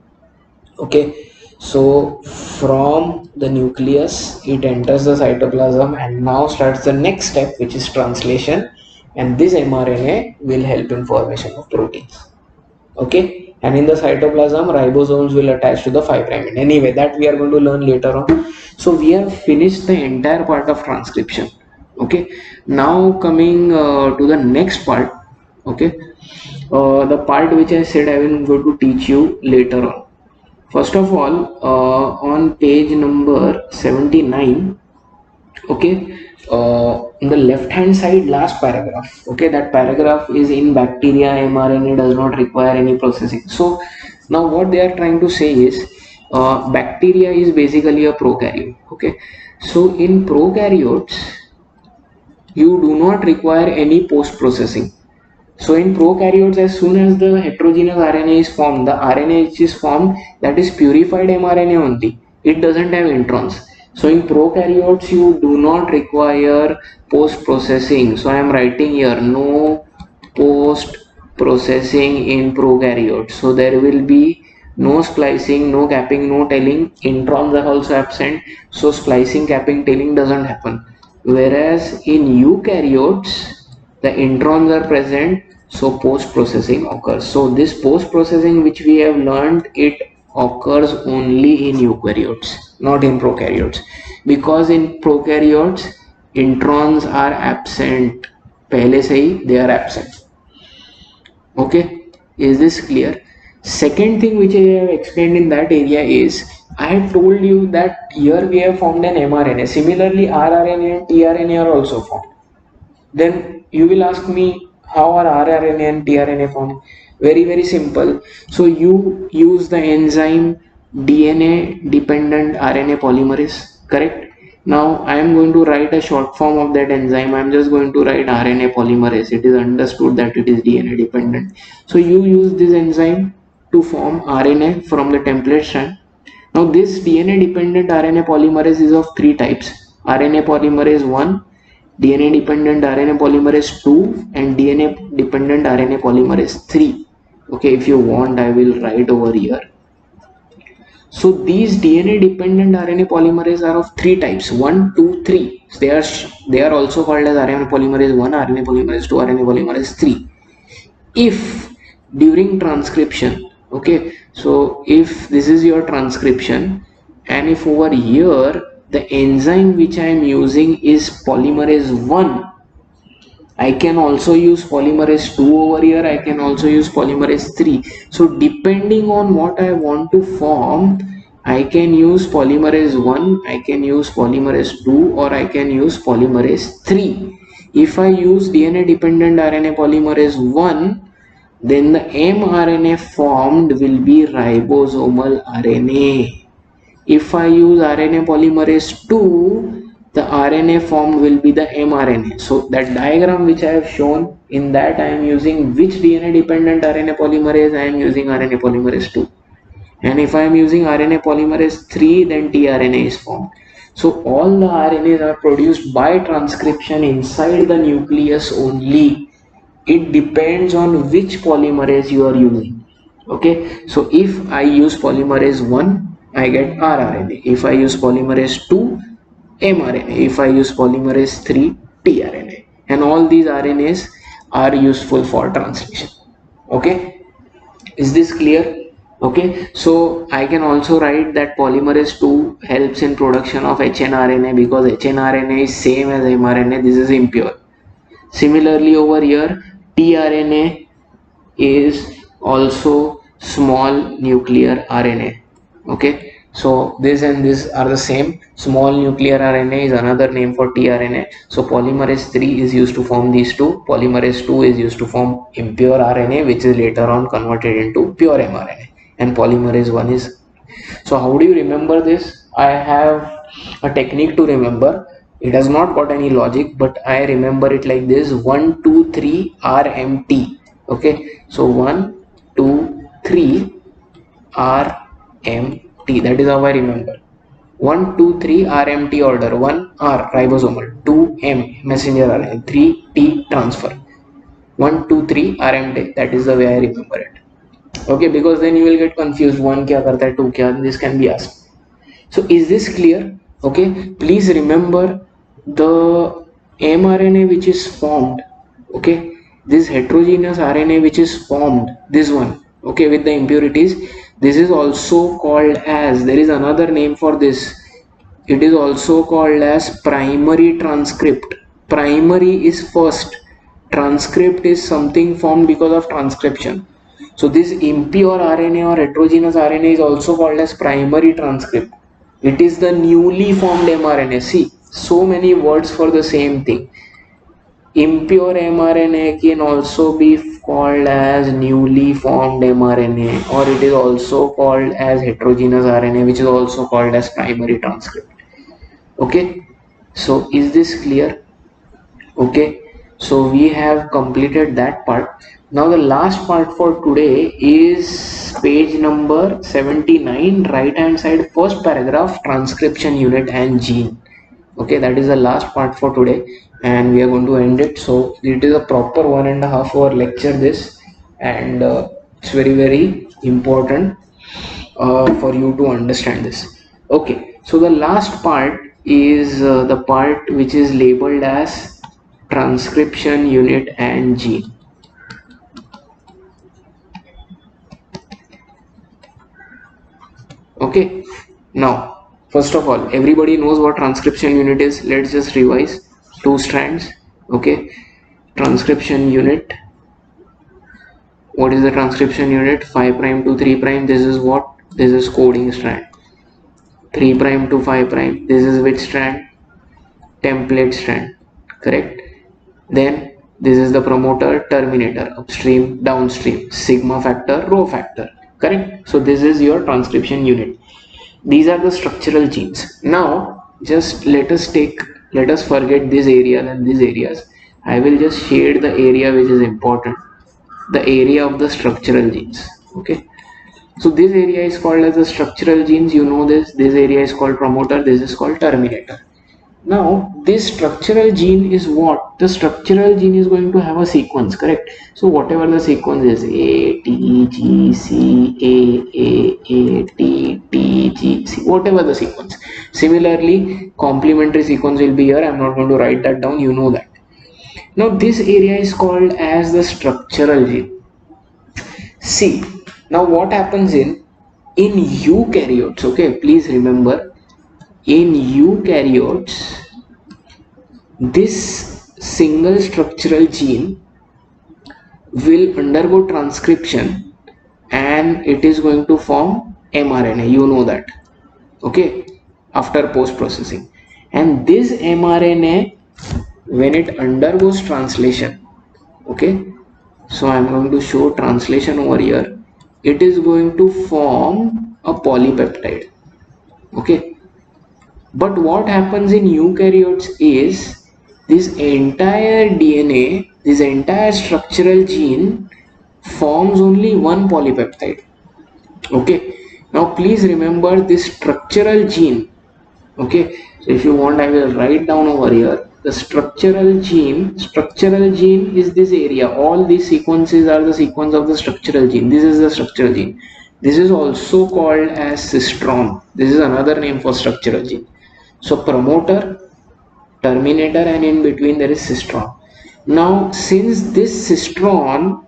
Okay, so from the nucleus it enters the cytoplasm and now starts the next step, which is translation, and this mRNA will help in formation of proteins. Okay, and in the cytoplasm ribosomes will attach to the 5' end. Anyway, that we are going to learn later on. So we have finished the entire part of transcription. Okay, now coming to the next part. Okay, the part which I said I will go to teach you later on. First of all, on page number 79, okay, in the left hand side last paragraph, okay, that paragraph is in bacteria mRNA does not require any processing. So now what they are trying to say is bacteria is basically a prokaryote. Okay, so in prokaryotes you do not require any post processing. So in prokaryotes, as soon as the heterogeneous RNA is formed, the RNA which is formed, that is purified mRNA only. It doesn't have introns. So in prokaryotes, you do not require post processing. So I am writing here no post processing in prokaryotes. So there will be no splicing, no capping, no tailing. Introns are also absent. So splicing, capping, tailing doesn't happen. Whereas in eukaryotes, the introns are present, so post processing occurs. So this post processing which we have learned, it occurs only in eukaryotes, not in prokaryotes, because in prokaryotes introns are absent. पहले से ही they are absent. Okay, is this clear? Second thing which I have explained in that area is I have told you that here we have formed an mRNA. Similarly, rRNA and tRNA are also formed. Then you will ask me, how are rRNA and tRNA formed? Very simple. So you use the enzyme DNA dependent RNA polymerase, correct? Now I am going to write a short form of that enzyme. I am just going to write RNA polymerase. It is understood that it is DNA dependent. So you use this enzyme to form RNA from the template strand. Now this DNA dependent RNA polymerase is of three types: RNA polymerase 1, DNA dependent RNA polymerase 2, and DNA dependent RNA polymerase 3. Okay, if you want I will write over here. So these DNA dependent RNA polymerase are of three types: 1, 2, 3. They are also called as RNA polymerase 1, RNA polymerase 2, RNA polymerase 3. If during transcription, okay, so if this is your transcription and if over here the enzyme which I am using is polymerase 1, I can also use polymerase 2 over here, I can also use polymerase 3. So depending on what I want to form, I can use polymerase 1, I can use polymerase 2, or I can use polymerase 3. If I use DNA dependent RNA polymerase 1, then the mRNA formed will be ribosomal RNA. If I use RNA polymerase 2, the RNA formed will be the mRNA. So that diagram which I have shown, in that I am using which DNA dependent RNA polymerase? I am using RNA polymerase 2. And if I am using RNA polymerase 3, then tRNA is formed. So all the RNAs are produced by transcription inside the nucleus only. It depends on which polymerase you are using. Okay, so if I use polymerase 1, I get rRNA. If I use polymerase 2, mRNA. If I use polymerase 3, tRNA. And all these RNAs are useful for translation. Okay, is this clear? Okay, so I can also write that polymerase 2 helps in production of hnRNA, because hnRNA is same as mRNA. This is impure. Similarly over here, tRNA is also small nuclear RNA. Okay, so this and this are the same. Small nuclear RNA is another name for tRNA. So polymerase 3 is used to form these two. Polymerase 2 is used to form impure RNA, which is later on converted into pure mRNA. And polymerase 1 is. So how do you remember this? I have a technique to remember. It has not got any logic, but I remember it like this: 1, 2, 3 RMT. Okay, so 1, 2, 3 RMT. That is how I remember. 1, 2, 3 RMT order. 1 R ribosomal, 2 M messenger RNA, 3 T transfer. 1, 2, 3 RMT. That is the way I remember it. Okay, because then you will get confused. 1 kya karta hai, 2 kya? This can be asked. So is this clear? Okay, please remember the mRNA which is formed. Okay, this heterogeneous RNA which is formed, this one, okay, with the impurities. This is also called as, there is another name for this, it is also called as primary transcript. Primary is first, transcript is something formed because of transcription. So this impure RNA or heterogeneous RNA is also called as primary transcript. It is the newly formed mRNA. See, so many words for the same thing. Impure mRNA can also be called as newly formed mRNA, or it is also called as heterogeneous RNA, which is also called as primary transcript. Okay, so is this clear? Okay, so we have completed that part. Now the last part for today is page number 79, right hand side, first paragraph, transcription unit and gene. Okay, that is the last part for today, and we are going to end it. So it is a proper 1.5 hour lecture this, and it's very important for you to understand this. Okay, so the last part is the part which is labeled as transcription unit and gene. Okay, now first of all, everybody knows what transcription unit is. Let's just revise. Two strands. Okay, transcription unit. What is the transcription unit? 5 prime to 3 prime. This is what? This is coding strand. 3 prime to 5 prime. This is which strand? Template strand. Correct. Then this is the promoter, terminator, upstream, downstream, sigma factor, rho factor. Correct. So this is your transcription unit. These are the structural genes. Now just let us forget this area and these areas. I will just shade the area which is important, the area of the structural genes. Okay, so this area is called as the structural genes. You know this area is called promoter, this is called terminator. Now this structural gene is what? The structural gene is going to have a sequence, correct? So whatever the sequence is, A, T, G, C, A, T, T, G, C, whatever the sequence. Similarly, complementary sequence will be here. I'm not going to write that down, you know that. Now this area is called as the structural gene. See, now what happens in eukaryotes, okay, please remember, in eukaryotes, this single structural gene will undergo transcription and it is going to form mRNA, you know that, okay, after post processing. And this mRNA, when it undergoes translation, okay, so I'm going to show translation over here, it is going to form a polypeptide. Okay, but what happens in eukaryotes is this entire DNA, this entire structural gene forms only one polypeptide. Okay, now please remember this structural gene. Okay, so if you want, I will write down over here. The structural gene is this area. All these sequences are the sequence of the structural gene. This is the structural gene. This is also called as cistron. This is another name for structural gene. So promoter, terminator, and in between there is cistron. Now since this cistron,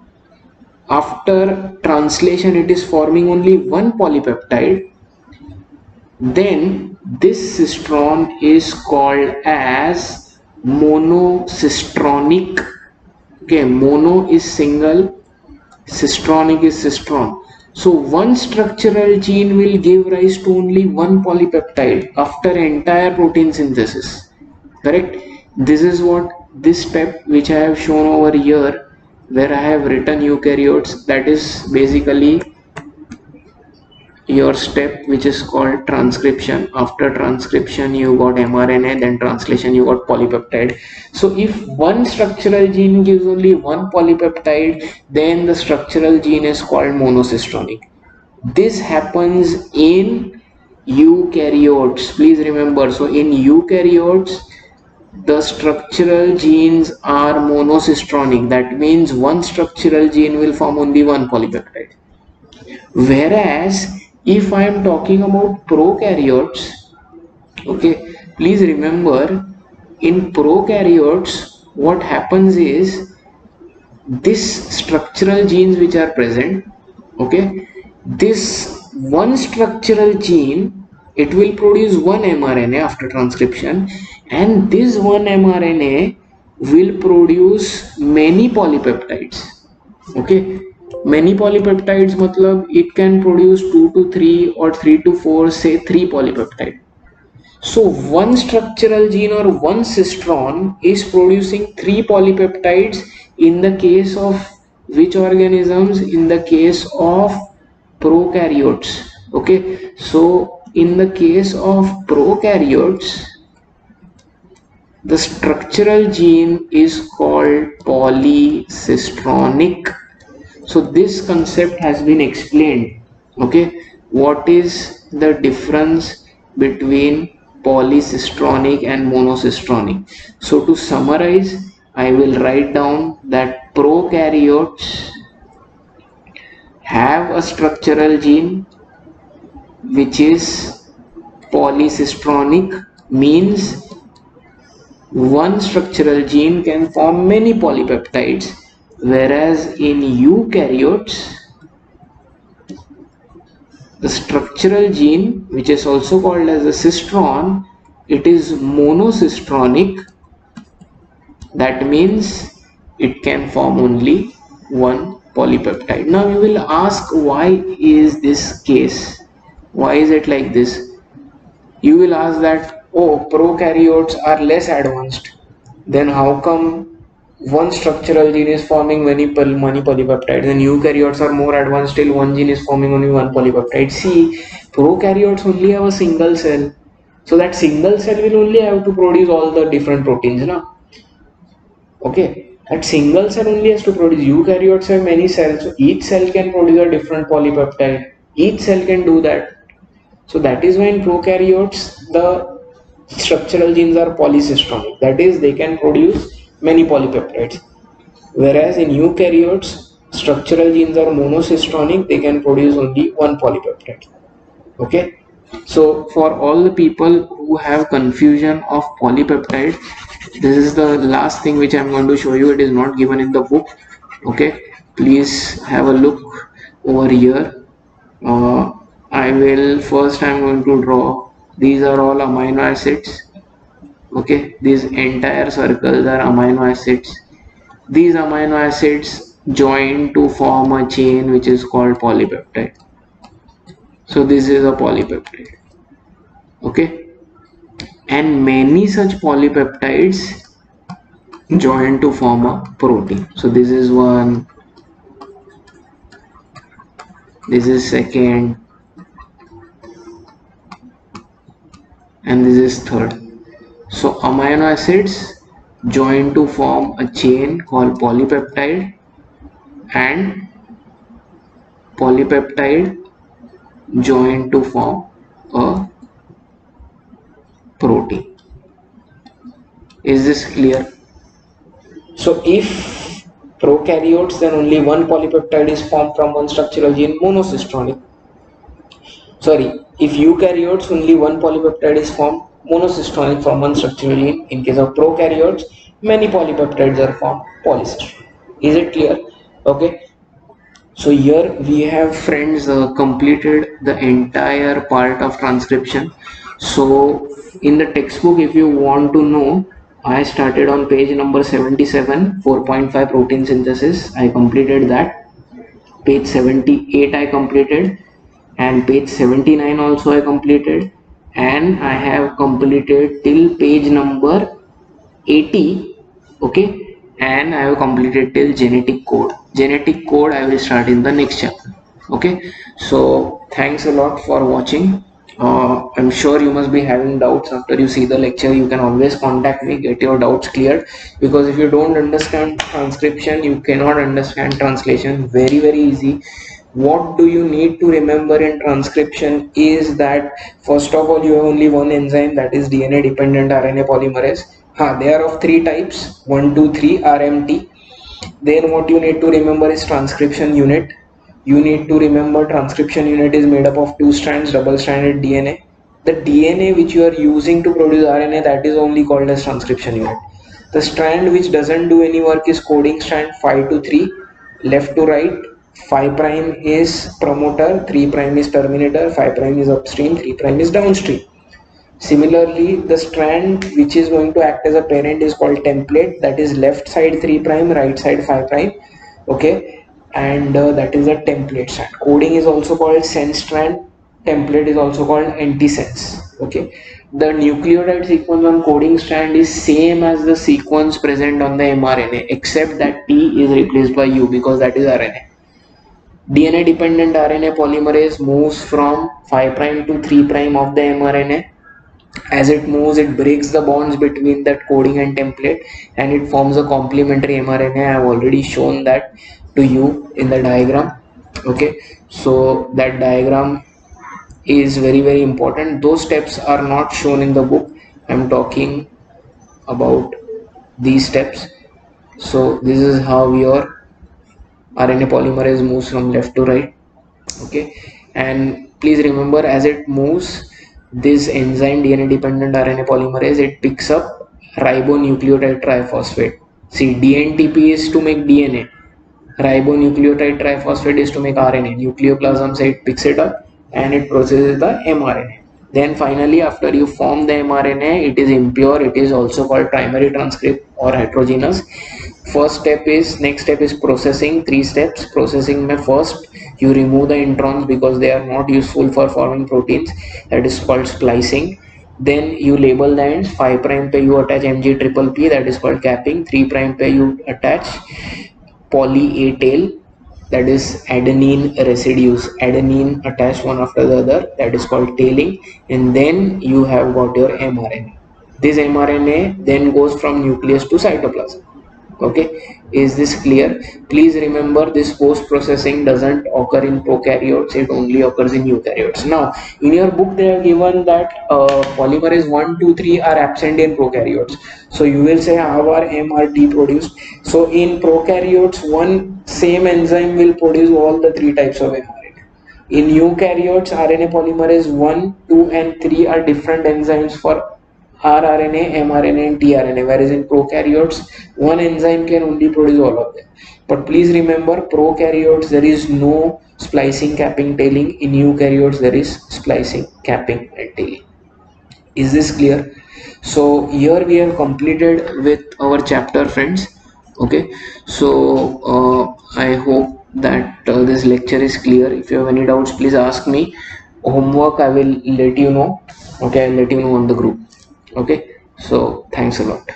after translation, it is forming only one polypeptide, then this cistron is called as monocistronic. Okay, mono is single, cistronic is cistron. So one structural gene will give rise to only one polypeptide after entire protein synthesis. Correct? This is what this step which I have shown over here, where I have written eukaryotes, that is basically your step which is called transcription. After transcription you got mRNA, then translation you got polypeptide. So if one structural gene gives only one polypeptide, then the structural gene is called monocistronic. This happens in eukaryotes, please remember. So in eukaryotes the structural genes are monocistronic, that means one structural gene will form only one polypeptide. Whereas if I am talking about prokaryotes, okay, please remember, in prokaryotes what happens is this structural genes which are present, Okay, this one structural gene, it will produce one mRNA after transcription, and this one mRNA will produce many polypeptides. Okay, many polypeptides matlab it can produce 2 to 3 or 3 to 4, say 3 polypeptide. So one structural gene or one cistron is producing 3 polypeptides in the case of which organisms? In the case of prokaryotes. Okay, so in the case of prokaryotes, the structural gene is called polycistronic. So this concept has been explained. Okay, what is the difference between polycistronic and monocistronic? So to summarize, I will write down that prokaryotes have a structural gene which is polycistronic, means one structural gene can form many polypeptides, whereas in eukaryotes the structural gene, which is also called as a cistron, it is monocistronic. That means it can form only one polypeptide. Now you will ask, why is this case? Why is it like this? You will ask that, oh, prokaryotes are less advanced, then how come one structural gene is forming many polypeptides, and eukaryotes are more advanced, till one gene is forming only one polypeptide? See, prokaryotes only have a single cell, so that single cell will only have to produce all the different proteins now. Okay, that single cell only has to produce. Eukaryotes have many cells, so each cell can produce a different polypeptide. Each cell can do that. So that is why in prokaryotes the structural genes are polycistronic, that is they can produce many polypeptides, whereas in eukaryotes structural genes are monocistronic, they can produce only one polypeptide. Okay, so for all the people who have confusion of polypeptide, this is the last thing which I'm going to show you. It is not given in the book. Okay, please have a look over here. I will first, I'm going to draw, these are all amino acids. Okay, these entire circles are amino acids. These amino acids join to form a chain which is called polypeptide. So this is a polypeptide. Okay, and many such polypeptides join to form a protein. So this is one, this is second, and this is third. So amino acids join to form a chain called polypeptide, and polypeptide join to form a protein. Is this clear? So if prokaryotes, then only one polypeptide is formed from one structural gene, monocistronic. Sorry, if eukaryotes, only one polypeptide is formed, monocistronic, from one structural gene. In case of prokaryotes, many polypeptides are formed, polycistronic. Is it clear? Okay. So here we have, friends, completed the entire part of transcription. So in the textbook, if you want to know, I started on page number 77, 4.5 protein synthesis. I completed that. Page 78 I completed, and page 79 also I completed, and I have completed till page number 80. Okay, and I have completed till genetic code. Genetic code I will start in the next chapter. Okay, so thanks a lot for watching. I'm sure you must be having doubts after you see the lecture. You can always contact me, get your doubts cleared, because if you don't understand transcription, you cannot understand translation. Very easy. What do you need to remember in transcription is that first of all you have only one enzyme, that is DNA dependent RNA polymerase. They are of three types, 1, 2, 3 RMT. Then what you need to remember is transcription unit. You need to remember transcription unit is made up of two strands, double stranded DNA. The DNA which you are using to produce RNA, that is only called as transcription unit. The strand which doesn't do any work is coding strand, 5 to 3, left to right. 5 prime is promoter, 3 prime is terminator, 5 prime is upstream, 3 prime is downstream. Similarly, the strand which is going to act as a parent is called template, that is left side 3 prime, right side 5 prime. Okay, and that is a template strand. Coding is also called sense strand, template is also called antisense. Okay, the nucleotide sequence on coding strand is same as the sequence present on the mRNA, except that T is replaced by U because that is RNA. DNA dependent RNA polymerase moves from 5 prime to 3 prime of the mRNA. As it moves, it breaks the bonds between that coding and template and it forms a complementary mRNA. I have already shown that to you in the diagram. Okay, so that diagram is very important. Those steps are not shown in the book. I'm talking about these steps. So this is how your RNA polymerase moves from left to right. Okay, and please remember, as it moves, this enzyme DNA dependent RNA polymerase, it picks up ribonucleotide triphosphate. See, DNTP is to make DNA, ribonucleotide triphosphate is to make RNA. Nucleoplasm say it picks it up and it processes the mRNA. Then finally, after you form the mRNA, it is impure, it is also called primary transcript or heterogeneous. Next step is processing. 3 steps. Processing mein first you remove the introns because they are not useful for forming proteins, that is called splicing. Then you label the ends. 5 prime pe you attach Mg triple P, that is called capping. 3 prime pe you attach poly A tail, that is adenine residues, adenine attached one after the other, that is called tailing. And then you have got your mRNA. This mRNA then goes from nucleus to cytoplasm. Okay, is this clear? Please remember, this post processing doesn't occur in prokaryotes, it only occurs in eukaryotes. Now in your book they have given that polymerase 1 2 3 are absent in prokaryotes. So you will say how are mRT produced? So in prokaryotes, one same enzyme will produce all the 3 types of mRNA. In eukaryotes, RNA polymerase 1 2 and 3 are different enzymes for rRNA, mRNA and tRNA, whereas in prokaryotes one enzyme can only produce all of them. But please remember, prokaryotes there is no splicing, capping, tailing. In eukaryotes there is splicing, capping and tailing. Is this clear? So here we have completed with our chapter, friends. Okay, so I hope that this lecture is clear. If you have any doubts, please ask me. Homework I will let you know. Okay, I'll let you know on the group. Okay, so thanks a lot.